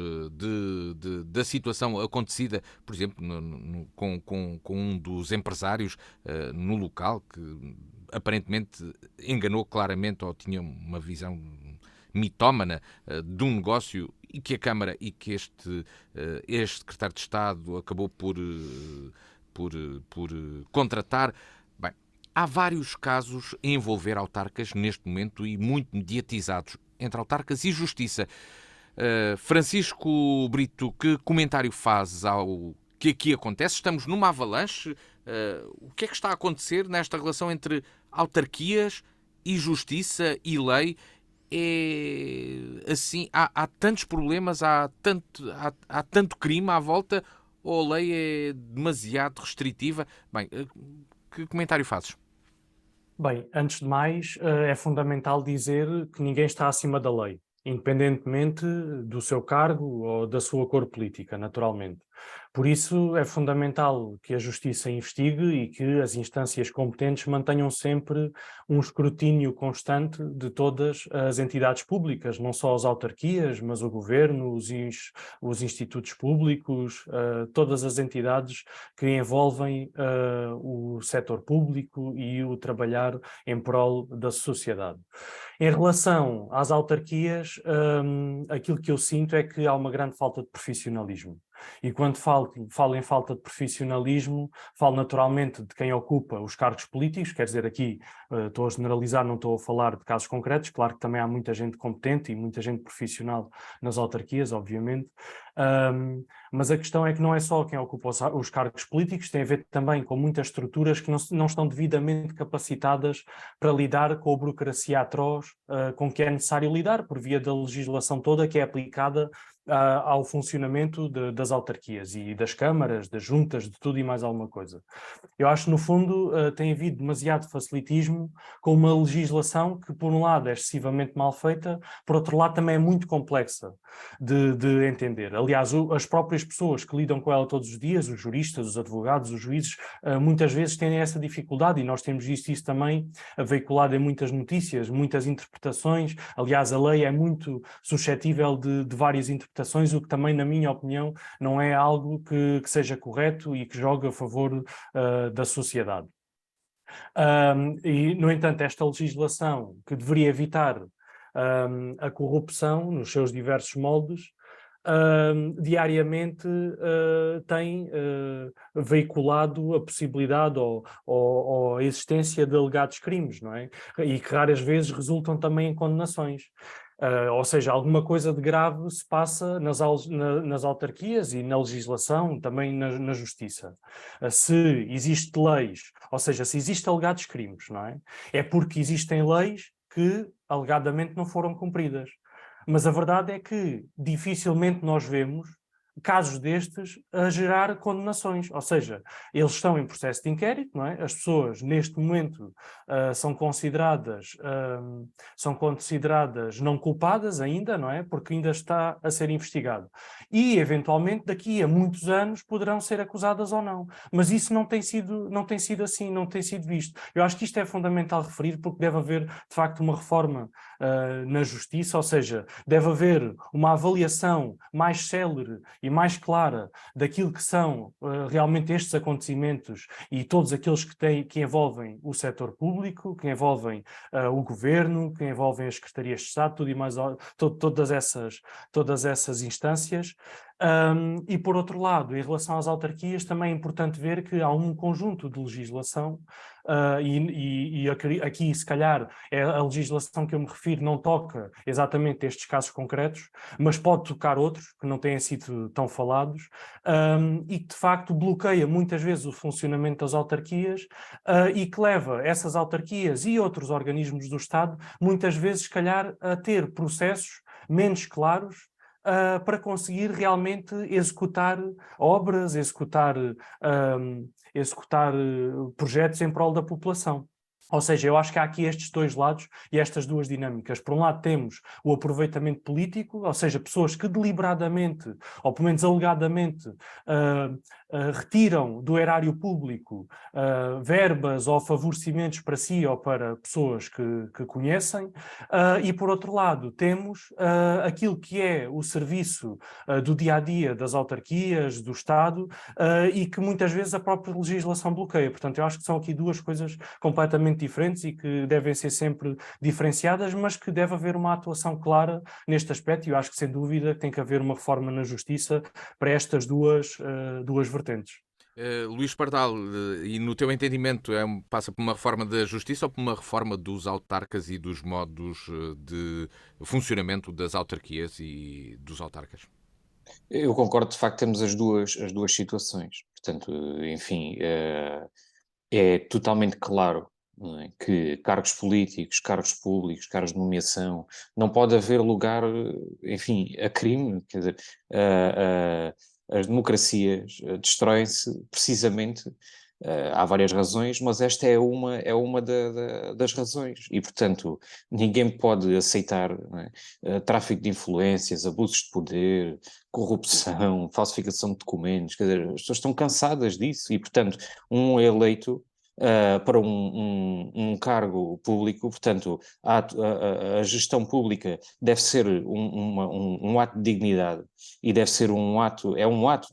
da situação acontecida, por exemplo, com um dos empresários no local, que aparentemente enganou claramente ou tinha uma visão mitómana de um negócio e que a Câmara e que este secretário de Estado acabou por contratar. Bem, há vários casos a envolver autarcas neste momento e muito mediatizados, entre autarcas e justiça. Francisco Brito, que comentário fazes ao que aqui acontece? Estamos numa avalanche. O que é que está a acontecer nesta relação entre autarquias e justiça e lei? É assim, há tantos problemas, há tanto crime à volta, ou a lei é demasiado restritiva? Bem, que comentário fazes? Bem, antes de mais, é fundamental dizer que ninguém está acima da lei, independentemente do seu cargo ou da sua cor política, naturalmente. Por isso, é fundamental que a Justiça investigue e que as instâncias competentes mantenham sempre um escrutínio constante de todas as entidades públicas, não só as autarquias, mas o governo, os institutos públicos, todas as entidades que envolvem o setor público e o trabalhar em prol da sociedade. Em relação às autarquias, aquilo que eu sinto é que há uma grande falta de profissionalismo. E quando falo em falta de profissionalismo, falo naturalmente de quem ocupa os cargos políticos, quer dizer, aqui estou a generalizar, não estou a falar de casos concretos, claro que também há muita gente competente e muita gente profissional nas autarquias, obviamente, mas a questão é que não é só quem ocupa os cargos políticos, tem a ver também com muitas estruturas que não estão devidamente capacitadas para lidar com a burocracia atroz com que é necessário lidar, por via da legislação toda que é aplicada ao funcionamento das autarquias e das câmaras, das juntas, de tudo e mais alguma coisa. Eu acho que, no fundo, tem havido demasiado facilitismo com uma legislação que, por um lado, é excessivamente mal feita, por outro lado, também é muito complexa de entender. Aliás, as próprias pessoas que lidam com ela todos os dias, os juristas, os advogados, os juízes, muitas vezes têm essa dificuldade, e nós temos visto isso também veiculado em muitas notícias, muitas interpretações. Aliás, a lei é muito suscetível de várias interpretações, o que também, na minha opinião, não é algo que seja correto e que jogue a favor da sociedade. E, no entanto, esta legislação que deveria evitar a corrupção nos seus diversos moldes, diariamente tem veiculado a possibilidade ou a existência de alegados crimes, não é? E que raras vezes resultam também em condenações. Ou seja, alguma coisa de grave se passa nas autarquias e na legislação, também na justiça. Se existem leis, ou seja, se existem alegados crimes, não é? É porque existem leis que alegadamente não foram cumpridas. Mas a verdade é que dificilmente nós vemos casos destes a gerar condenações, ou seja, eles estão em processo de inquérito, não é? As pessoas neste momento são consideradas não culpadas ainda, não é? Porque ainda está a ser investigado. E, eventualmente, daqui a muitos anos poderão ser acusadas ou não. Mas isso não tem sido assim, não tem sido visto. Eu acho que isto é fundamental referir, porque deve haver, de facto, uma reforma na justiça, ou seja, deve haver uma avaliação mais célere e mais clara daquilo que são realmente estes acontecimentos e todos aqueles que envolvem o setor público, que envolvem o governo, que envolvem as secretarias de Estado, tudo e mais, todas essas instâncias. E por outro lado, em relação às autarquias, também é importante ver que há um conjunto de legislação, aqui se calhar a legislação que eu me refiro não toca exatamente estes casos concretos, mas pode tocar outros que não têm sido tão falados, e que de facto bloqueia muitas vezes o funcionamento das autarquias, e que leva essas autarquias e outros organismos do Estado muitas vezes, se calhar, a ter processos menos claros, para conseguir realmente executar obras, executar projetos em prol da população. Ou seja, eu acho que há aqui estes dois lados e estas duas dinâmicas. Por um lado temos o aproveitamento político, ou seja, pessoas que deliberadamente, ou pelo menos alegadamente, retiram do erário público verbas ou favorecimentos para si ou para pessoas que conhecem, e por outro lado temos aquilo que é o serviço do dia-a-dia das autarquias, do Estado, e que muitas vezes a própria legislação bloqueia. Portanto, eu acho que são aqui duas coisas completamente diferentes e que devem ser sempre diferenciadas, mas que deve haver uma atuação clara neste aspecto, e eu acho que sem dúvida tem que haver uma reforma na justiça para estas duas vertentes. Luís Pardal, e no teu entendimento passa por uma reforma da justiça ou por uma reforma dos autarcas e dos modos de funcionamento das autarquias e dos autarcas? Eu concordo, de facto, temos as duas situações. Portanto, enfim, é totalmente claro, não é, que cargos políticos, cargos públicos, cargos de nomeação, não pode haver lugar, enfim, a crime. Quer dizer, as democracias destroem-se precisamente. Há várias razões, mas esta é uma das razões. E, portanto, ninguém pode aceitar, não é, tráfico de influências, abusos de poder, corrupção, falsificação de documentos. Quer dizer, as pessoas estão cansadas disso e, portanto, um eleito para um cargo público, portanto, a gestão pública deve ser um ato de dignidade e deve ser um ato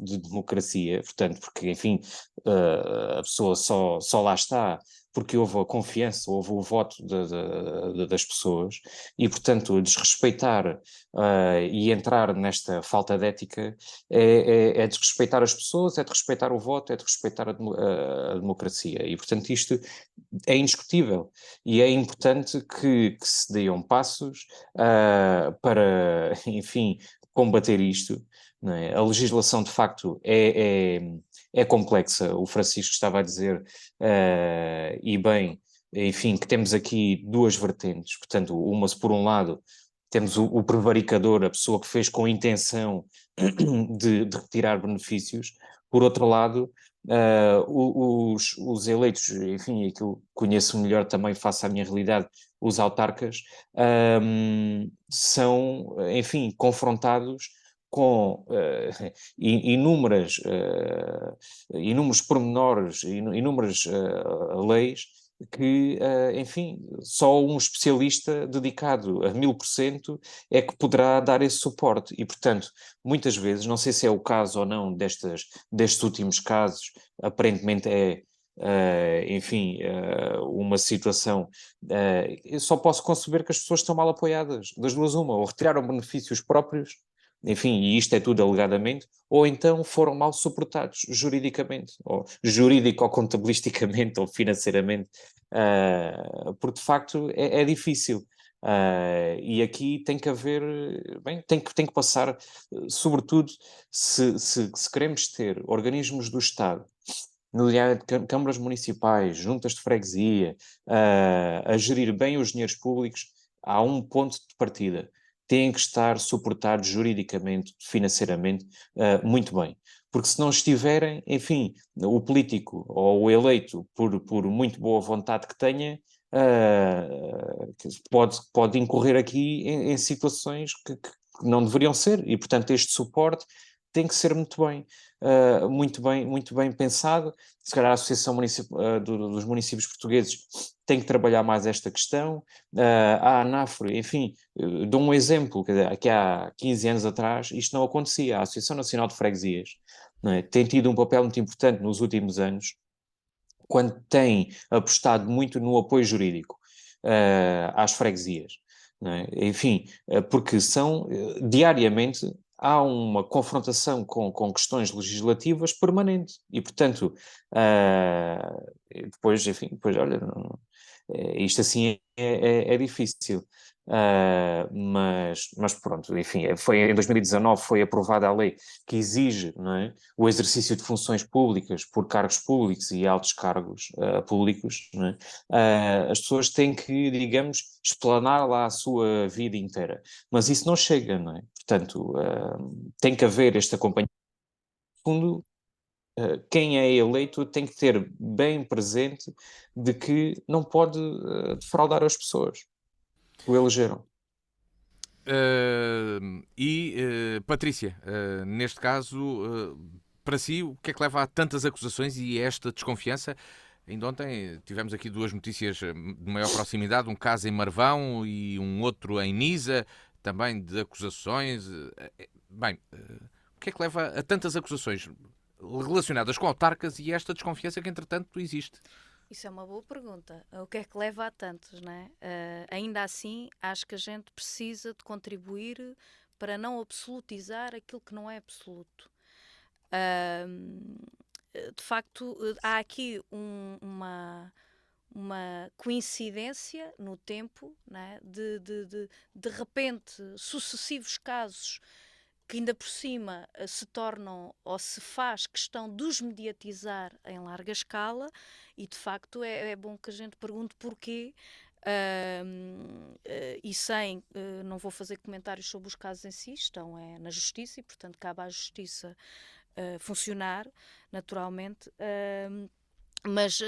de democracia, portanto, porque, enfim, a pessoa só lá está porque houve a confiança, houve o voto das pessoas, e, portanto, desrespeitar e entrar nesta falta de ética é desrespeitar as pessoas, é desrespeitar o voto, é desrespeitar a democracia, e, portanto, isto é indiscutível, e é importante que se deem passos para, enfim, combater isto, não é? A legislação, de facto, é complexa. O Francisco estava a dizer, e bem, enfim, que temos aqui duas vertentes. Portanto, uma, por um lado, temos o prevaricador, a pessoa que fez com intenção de retirar benefícios. Por outro lado, os eleitos, enfim, aquilo que conheço melhor também face à minha realidade, os autarcas, são, enfim, confrontados com inúmeros pormenores, inúmeras leis que, enfim, só um especialista dedicado a 1000% é que poderá dar esse suporte. E, portanto, muitas vezes, não sei se é o caso ou não destes últimos casos, aparentemente enfim, uma situação, eu só posso conceber que as pessoas estão mal apoiadas, das duas uma, ou retiraram benefícios próprios, enfim, e isto é tudo alegadamente, ou então foram mal suportados juridicamente, ou jurídico ou contabilisticamente, ou financeiramente, porque de facto é difícil. E aqui tem que haver, bem, tem que passar, sobretudo, se queremos ter organismos do Estado, nomeadamente câmaras municipais, juntas de freguesia, a gerir bem os dinheiros públicos, há um ponto de partida. Têm que estar suportados juridicamente, financeiramente, muito bem. Porque se não estiverem, enfim, o político ou o eleito, por muito boa vontade que tenha, pode incorrer aqui em situações que não deveriam ser. E, portanto, este suporte tem que ser muito bem pensado. Se calhar a Associação dos Municípios Portugueses tem que trabalhar mais esta questão. A ANAFRE, enfim, dou um exemplo, que há 15 anos atrás isto não acontecia. A Associação Nacional de Freguesias, não é, tem tido um papel muito importante nos últimos anos, quando tem apostado muito no apoio jurídico às freguesias. Não é? Enfim, porque são diariamente há uma confrontação com questões legislativas permanente. E, portanto, depois, enfim, depois, olha, isto assim é difícil. Mas pronto, enfim, em 2019 foi aprovada a lei que exige, não é, o exercício de funções públicas por cargos públicos e altos cargos públicos, não é? As pessoas têm que, digamos, explanar lá a sua vida inteira. Mas isso não chega, não é? Portanto, tem que haver este acompanhamento. No fundo, quem é eleito tem que ter bem presente de que não pode defraudar as pessoas que o elegeram. Patrícia, neste caso, para si, o que é que leva a tantas acusações e a esta desconfiança? Ainda ontem tivemos aqui duas notícias de maior proximidade, um caso em Marvão e um outro em Nisa, também de acusações. Bem, o que é que leva a tantas acusações relacionadas com autarcas e esta desconfiança que, entretanto, existe? Isso é uma boa pergunta. O que é que leva a tantos, não é? Ainda assim, acho que a gente precisa de contribuir para não absolutizar aquilo que não é absoluto. De facto, há aqui uma coincidência no tempo, não é? De repente, sucessivos casos que ainda por cima se tornam ou se faz questão de os mediatizar em larga escala, e de facto é bom que a gente pergunte porquê. E sem, não vou fazer comentários sobre os casos em si, estão na justiça e portanto cabe à justiça funcionar naturalmente, mas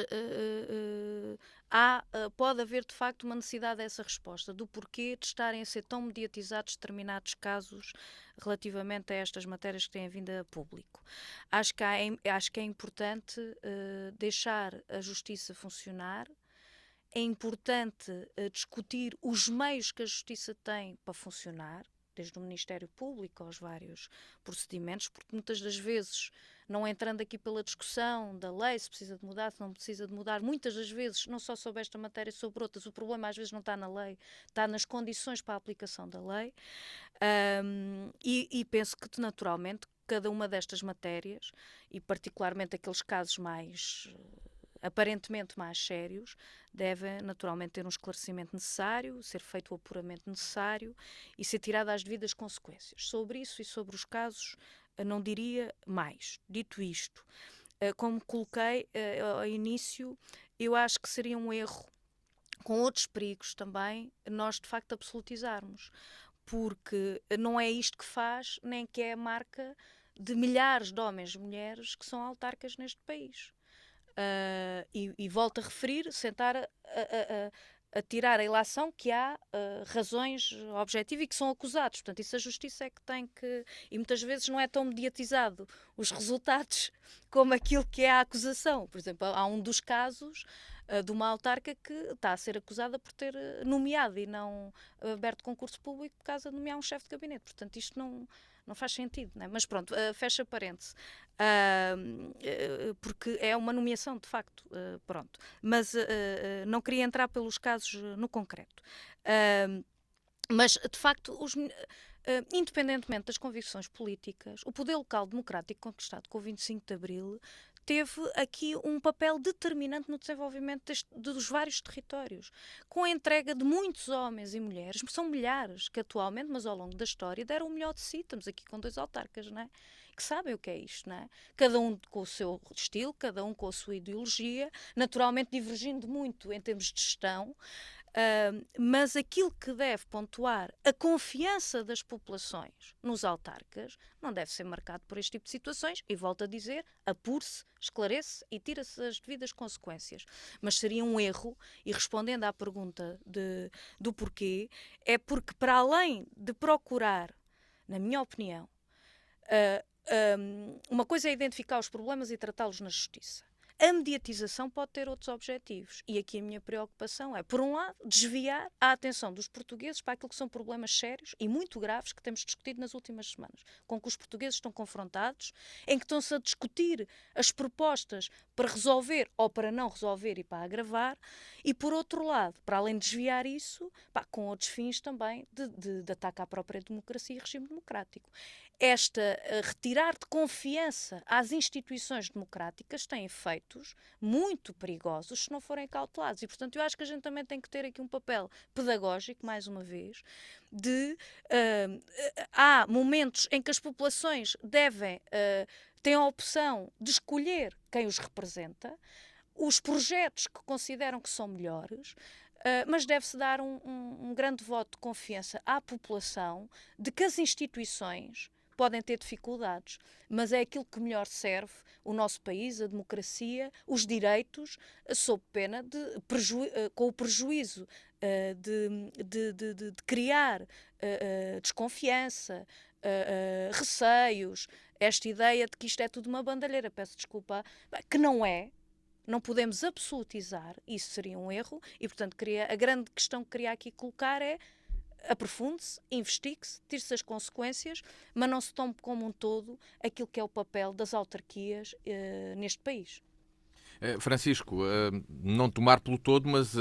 pode haver de facto uma necessidade dessa resposta, do porquê de estarem a ser tão mediatizados determinados casos relativamente a estas matérias que têm vindo a público. Acho que é importante deixar a justiça funcionar. É importante discutir os meios que a justiça tem para funcionar, desde o Ministério Público aos vários procedimentos, porque muitas das vezes, não entrando aqui pela discussão da lei, se precisa de mudar, se não precisa de mudar, muitas das vezes, não só sobre esta matéria, sobre outras, o problema às vezes não está na lei, está nas condições para a aplicação da lei. E penso que, naturalmente, cada uma destas matérias, e particularmente aqueles casos mais aparentemente mais sérios, deve naturalmente ter um esclarecimento necessário, ser feito o apuramento necessário e ser tirado às devidas consequências. Sobre isso e sobre os casos, não diria mais. Dito isto, como coloquei ao início, eu acho que seria um erro, com outros perigos também, nós de facto absolutizarmos, porque não é isto que faz, nem que é a marca de milhares de homens e mulheres que são autarcas neste país. E volto a referir, sentar a tirar a ilação que há razões objetivas e que são acusados. Portanto, isso a justiça é que tem que... E muitas vezes não é tão mediatizado os resultados como aquilo que é a acusação. Por exemplo, há um dos casos de uma autarca que está a ser acusada por ter nomeado e não aberto concurso público por causa de nomear um chefe de gabinete. Portanto, isto não faz sentido, não é? Mas pronto, fecha parêntese. Porque é uma nomeação, de facto, pronto. Mas não queria entrar pelos casos no concreto. Mas, de facto, independentemente das convicções políticas, o poder local democrático conquistado com o 25 de Abril teve aqui um papel determinante no desenvolvimento dos vários territórios, com a entrega de muitos homens e mulheres, são milhares que atualmente, mas ao longo da história, deram o melhor de si. Estamos aqui com 2 autarcas, não é? Que sabem o que é isto, não é? Cada um com o seu estilo, cada um com a sua ideologia, naturalmente divergindo muito em termos de gestão, mas aquilo que deve pontuar a confiança das populações nos autarcas não deve ser marcado por este tipo de situações, e volto a dizer, apure-se, esclarece e tira-se as devidas consequências. Mas seria um erro, e respondendo à pergunta do porquê, é porque para além de procurar, na minha opinião, uma coisa é identificar os problemas e tratá-los na justiça. A mediatização pode ter outros objetivos e aqui a minha preocupação é, por um lado, desviar a atenção dos portugueses para aquilo que são problemas sérios e muito graves que temos discutido nas últimas semanas, com que os portugueses estão confrontados, em que estão-se a discutir as propostas para resolver ou para não resolver e para agravar, e por outro lado, para além de desviar isso, com outros fins também de ataque à própria democracia e regime democrático. Retirar de confiança às instituições democráticas tem efeitos muito perigosos se não forem cautelados. E, portanto, eu acho que a gente também tem que ter aqui um papel pedagógico, mais uma vez, há momentos em que as populações têm a opção de escolher quem os representa, os projetos que consideram que são melhores, mas deve-se dar um grande voto de confiança à população de que as instituições podem ter dificuldades, mas é aquilo que melhor serve o nosso país, a democracia, os direitos, sob pena com o prejuízo de criar desconfiança, receios, esta ideia de que isto é tudo uma bandalheira, peço desculpa, que não é. Não podemos absolutizar, isso seria um erro, e portanto a grande questão que queria aqui colocar é: aprofunde-se, investigue-se, tire-se as consequências, mas não se tome como um todo aquilo que é o papel das autarquias neste país. Francisco, não tomar pelo todo, mas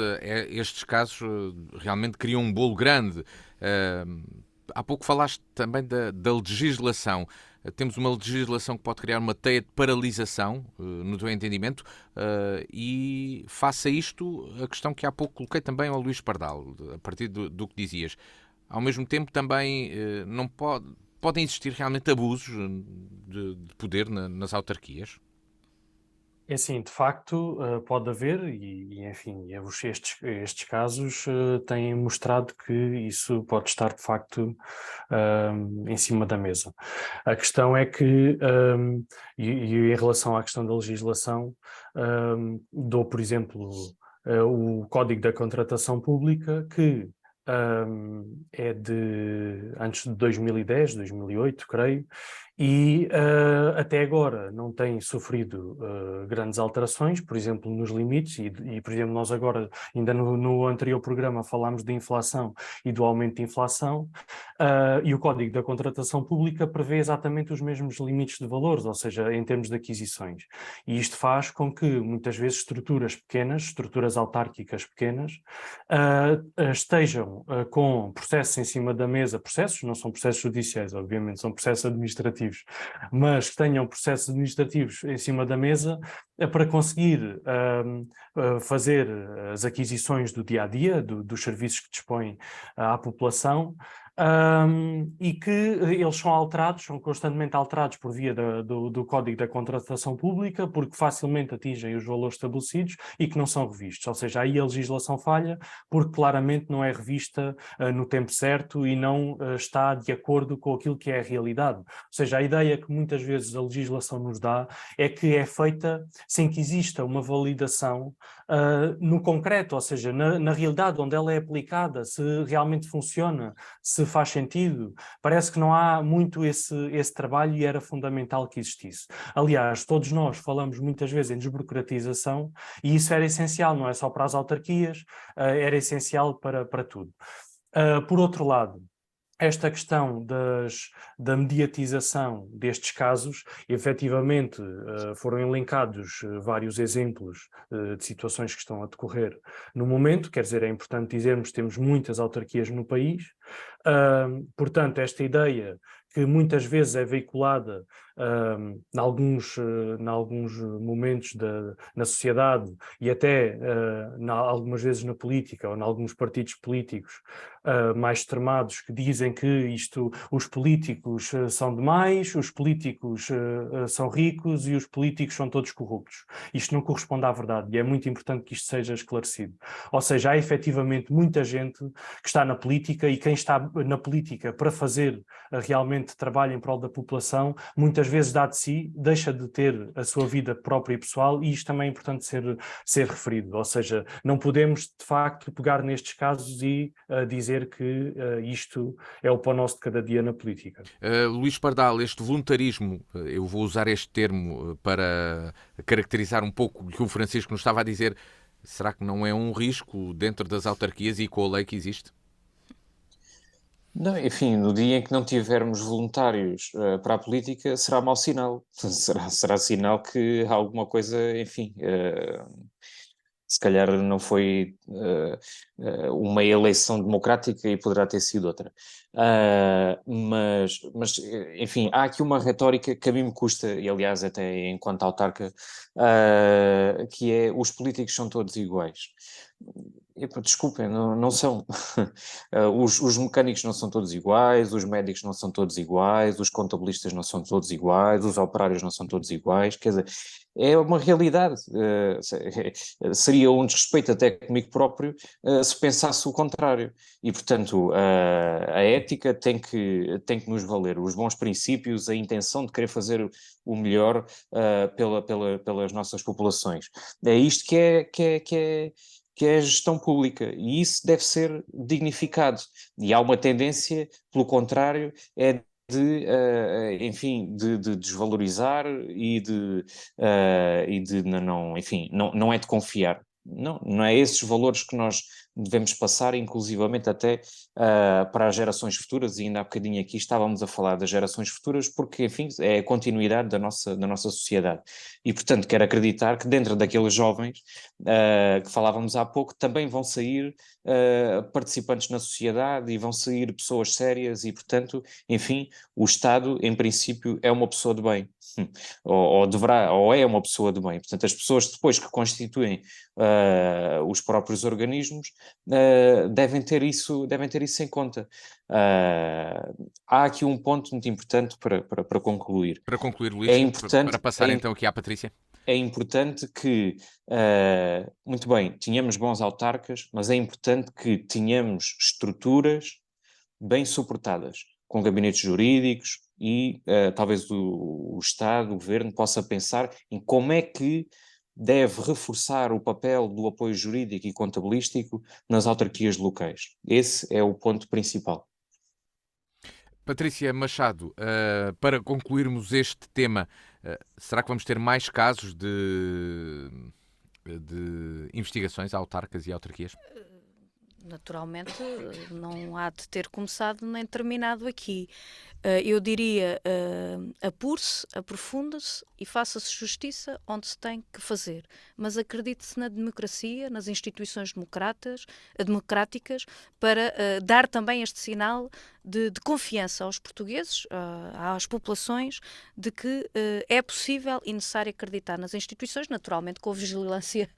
estes casos realmente criam um bolo grande. Há pouco falaste também da legislação. Temos uma legislação que pode criar uma teia de paralisação, no teu entendimento, e face a isto, a questão que há pouco coloquei também ao Luís Pardal, a partir do que dizias. Ao mesmo tempo também não podem existir realmente abusos de poder nas autarquias? É assim, de facto, pode haver, enfim, estes casos têm mostrado que isso pode estar, de facto, em cima da mesa. A questão é que, e em relação à questão da legislação, dou, por exemplo, o Código da Contratação Pública, que é de antes de 2010, 2008, creio, e até agora não tem sofrido grandes alterações, por exemplo, nos limites, e por exemplo, nós agora, ainda no anterior programa, falámos de inflação e do aumento de inflação, e o Código da Contratação Pública prevê exatamente os mesmos limites de valores, ou seja, em termos de aquisições. E isto faz com que, muitas vezes, estruturas autárquicas pequenas, estejam com processos em cima da mesa, processos, não são processos judiciais, obviamente, são processos administrativos, mas que tenham processos administrativos em cima da mesa para conseguir fazer as aquisições do dia-a-dia, dos serviços que dispõem à população, e que eles são constantemente alterados por via do Código da Contratação Pública, porque facilmente atingem os valores estabelecidos e que não são revistos. Ou seja, aí a legislação falha, porque claramente não é revista no tempo certo e não está de acordo com aquilo que é a realidade. Ou seja, a ideia que muitas vezes a legislação nos dá é que é feita sem que exista uma validação no concreto, ou seja, na realidade onde ela é aplicada, se realmente funciona, se faz sentido. Parece que não há muito esse trabalho e era fundamental que existisse. Aliás, todos nós falamos muitas vezes em desburocratização e isso era essencial, não é só para as autarquias, era essencial para tudo. Por outro lado, esta questão da mediatização destes casos, efetivamente foram elencados vários exemplos de situações que estão a decorrer no momento, quer dizer, é importante dizermos que temos muitas autarquias no país, portanto, esta ideia que muitas vezes é veiculada em alguns momentos na sociedade e até algumas vezes na política ou em alguns partidos políticos mais extremados, que dizem que os políticos são demais, os políticos são ricos e os políticos são todos corruptos. Isto não corresponde à verdade e é muito importante que isto seja esclarecido. Ou seja, há efetivamente muita gente que está na política, e quem está na política para fazer realmente trabalho em prol da população, muitas vezes dá de si, deixa de ter a sua vida própria e pessoal, e isto também é importante ser referido. Ou seja, não podemos de facto pegar nestes casos e dizer dizer que isto é o pão nosso de cada dia na política. Luís Pardal, este voluntarismo, eu vou usar este termo para caracterizar um pouco o que o Francisco nos estava a dizer, será que não é um risco dentro das autarquias e com a lei que existe? Não, enfim, no dia em que não tivermos voluntários para a política, será mau sinal. Será sinal que há alguma coisa, enfim, se calhar não foi uma eleição democrática e poderá ter sido outra. Enfim, há aqui uma retórica que a mim me custa, e aliás até enquanto autarca, que é os políticos são todos iguais. Epá, desculpem, não são. Os mecânicos não são todos iguais, os médicos não são todos iguais, os contabilistas não são todos iguais, os operários não são todos iguais, quer dizer, é uma realidade. Seria um desrespeito até comigo próprio se pensasse o contrário. E, portanto, a ética tem que nos valer, os bons princípios, a intenção de querer fazer o melhor pelas nossas populações. É isto que é a gestão pública, e isso deve ser dignificado. E há uma tendência, pelo contrário, é enfim, de desvalorizar e enfim, não é de confiar. Não é esses valores que nós devemos passar, inclusivamente até para as gerações futuras, e ainda há bocadinho aqui estávamos a falar das gerações futuras, porque, enfim, é a continuidade da nossa sociedade. E, portanto, quero acreditar que dentro daqueles jovens que falávamos há pouco, também vão sair participantes na sociedade e vão sair pessoas sérias e, portanto, enfim, o Estado, em princípio, é uma pessoa de bem. Ou é uma pessoa de bem. Portanto, as pessoas depois que constituem os próprios organismos devem ter isso em conta. Há aqui um ponto muito importante para concluir. Para concluir, Luís, para passar então aqui à Patrícia. É importante que, muito bem, tenhamos bons autarcas, mas é importante que tenhamos estruturas bem suportadas, com gabinetes jurídicos e talvez o Estado, o Governo, possa pensar em como é que deve reforçar o papel do apoio jurídico e contabilístico nas autarquias locais. Esse é o ponto principal. Patrícia Machado, para concluirmos este tema, será que vamos ter mais casos de investigações a autarcas e autarquias? Naturalmente, não há de ter começado nem terminado aqui. Eu diria, apure-se, aprofunda-se e faça-se justiça onde se tem que fazer. Mas acredite-se na democracia, nas instituições democráticas, para dar também este sinal de confiança aos portugueses, às populações, de que é possível e necessário acreditar nas instituições, naturalmente com a vigilância,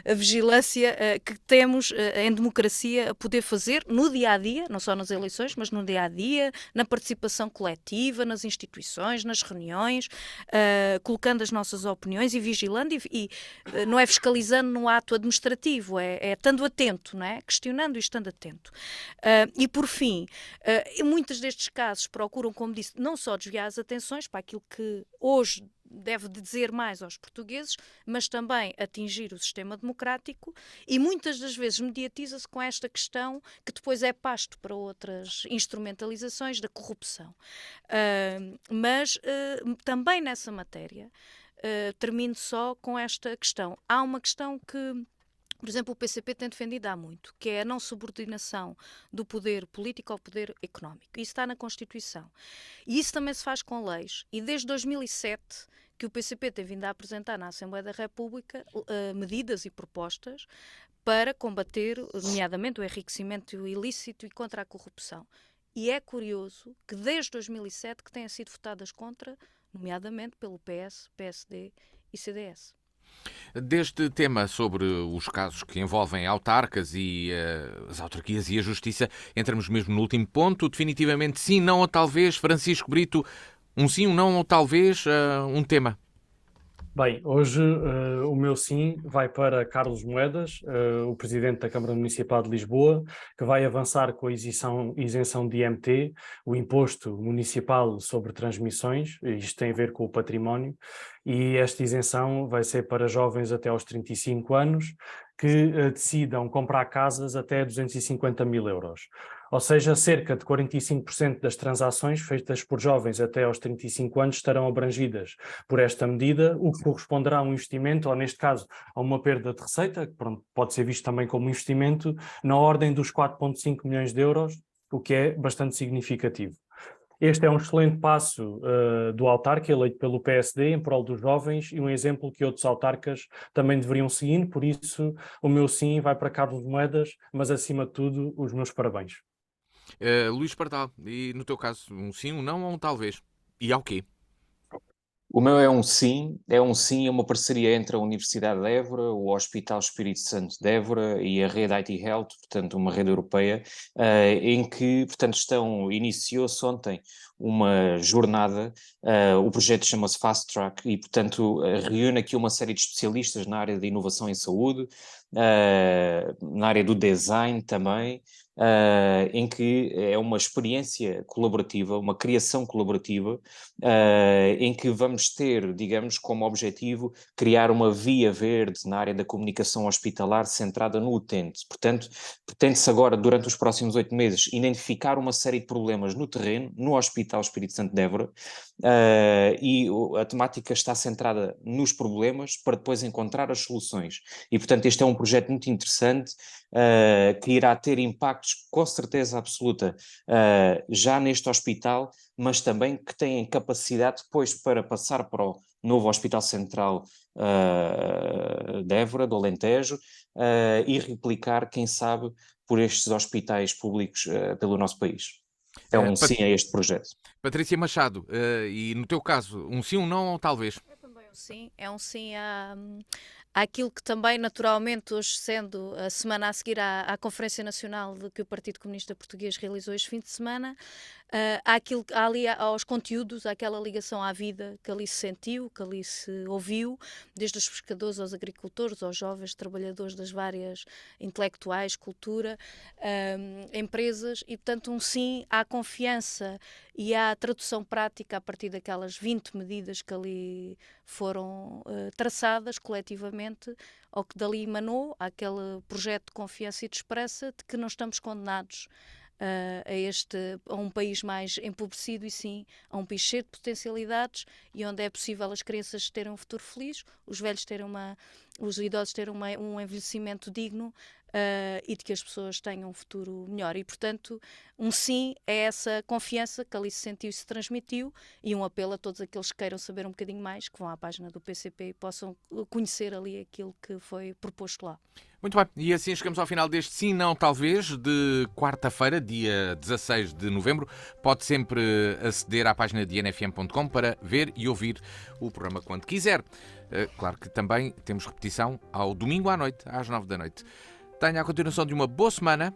a vigilância que temos em democracia a poder fazer no dia-a-dia, não só nas eleições, mas no dia-a-dia, na participação coletiva, nas instituições, nas reuniões, colocando as nossas opiniões e vigilando, e não é fiscalizando no ato administrativo, é estando atento, não é? Questionando e estando atento. E por fim, muitos destes casos procuram, como disse, não só desviar as atenções para aquilo que hoje deve dizer mais aos portugueses, mas também atingir o sistema democrático, e muitas das vezes mediatiza-se com esta questão que depois é pasto para outras instrumentalizações da corrupção. Mas também nessa matéria, termino só com esta questão. Há uma questão que, por exemplo, o PCP tem defendido há muito, que é a não subordinação do poder político ao poder económico. Isso está na Constituição. E isso também se faz com leis. E desde 2007 que o PCP tem vindo a apresentar na Assembleia da República medidas e propostas para combater, nomeadamente, o enriquecimento ilícito e contra a corrupção. E é curioso que desde 2007 que tenham sido votadas contra, nomeadamente pelo PS, PSD e CDS. Deste tema sobre os casos que envolvem autarcas e as autarquias e a justiça, entramos mesmo no último ponto. Definitivamente sim, não ou talvez. Francisco Brito, um sim, um não ou talvez, um tema. Bem, hoje o meu sim vai para Carlos Moedas, o Presidente da Câmara Municipal de Lisboa, que vai avançar com a isenção de IMT, o Imposto Municipal sobre Transmissões, isto tem a ver com o património, e esta isenção vai ser para jovens até aos 35 anos, que decidam comprar casas até 250 mil euros. Ou seja, cerca de 45% das transações feitas por jovens até aos 35 anos estarão abrangidas por esta medida, o que corresponderá a um investimento, ou neste caso, a uma perda de receita, que pode ser visto também como investimento, na ordem dos 4,5 milhões de euros, o que é bastante significativo. Este é um excelente passo do autarca eleito pelo PSD em prol dos jovens e um exemplo que outros autarcas também deveriam seguir, por isso o meu sim vai para Carlos Moedas, mas acima de tudo os meus parabéns. Luís Pardal, e no teu caso, um sim, um não ou um talvez? E ao quê? O meu é um sim, é uma parceria entre a Universidade de Évora, o Hospital Espírito Santo de Évora e a rede IT Health, portanto uma rede europeia, em que, portanto, iniciou-se ontem uma jornada, o projeto chama-se Fast Track e, portanto, reúne aqui uma série de especialistas na área de inovação em saúde, na área do design também, em que é uma experiência colaborativa, uma criação colaborativa, em que vamos ter, digamos, como objetivo criar uma via verde na área da comunicação hospitalar centrada no utente. Portanto, pretende-se agora, durante os próximos 8 meses, identificar uma série de problemas no terreno, no Hospital Espírito Santo de Évora, e a temática está centrada nos problemas para depois encontrar as soluções. E, portanto, este é um projeto muito interessante, que irá ter impactos, com certeza absoluta, já neste hospital, mas também que têm capacidade depois para passar para o novo Hospital Central de Évora, do Alentejo, e replicar, quem sabe, por estes hospitais públicos pelo nosso país. É um sim a este projeto. Patrícia Machado, e no teu caso, um sim, um não ou talvez? É também um sim àquilo que também, naturalmente, hoje sendo a semana a seguir à Conferência Nacional que o Partido Comunista Português realizou este fim de semana, aos conteúdos, àquela ligação à vida que ali se sentiu, que ali se ouviu, desde os pescadores aos agricultores, aos jovens trabalhadores das várias intelectuais, cultura, empresas, e portanto um sim à confiança e à tradução prática a partir daquelas 20 medidas que ali foram traçadas coletivamente, ao que dali emanou, aquele projeto de confiança e de esperança de que não estamos condenados a um país mais empobrecido e sim a um país cheio de potencialidades e onde é possível as crianças terem um futuro feliz, os velhos os idosos terem um envelhecimento digno, e de que as pessoas tenham um futuro melhor. E, portanto, um sim é essa confiança que ali se sentiu e se transmitiu, e um apelo a todos aqueles que queiram saber um bocadinho mais, que vão à página do PCP e possam conhecer ali aquilo que foi proposto lá. Muito bem, e assim chegamos ao final deste Sim, Não, Talvez, de quarta-feira, dia 16 de novembro. Pode sempre aceder à página de nfm.com para ver e ouvir o programa quando quiser. Claro que também temos repetição ao domingo à noite, às 9 da noite. Tenha a continuação de uma boa semana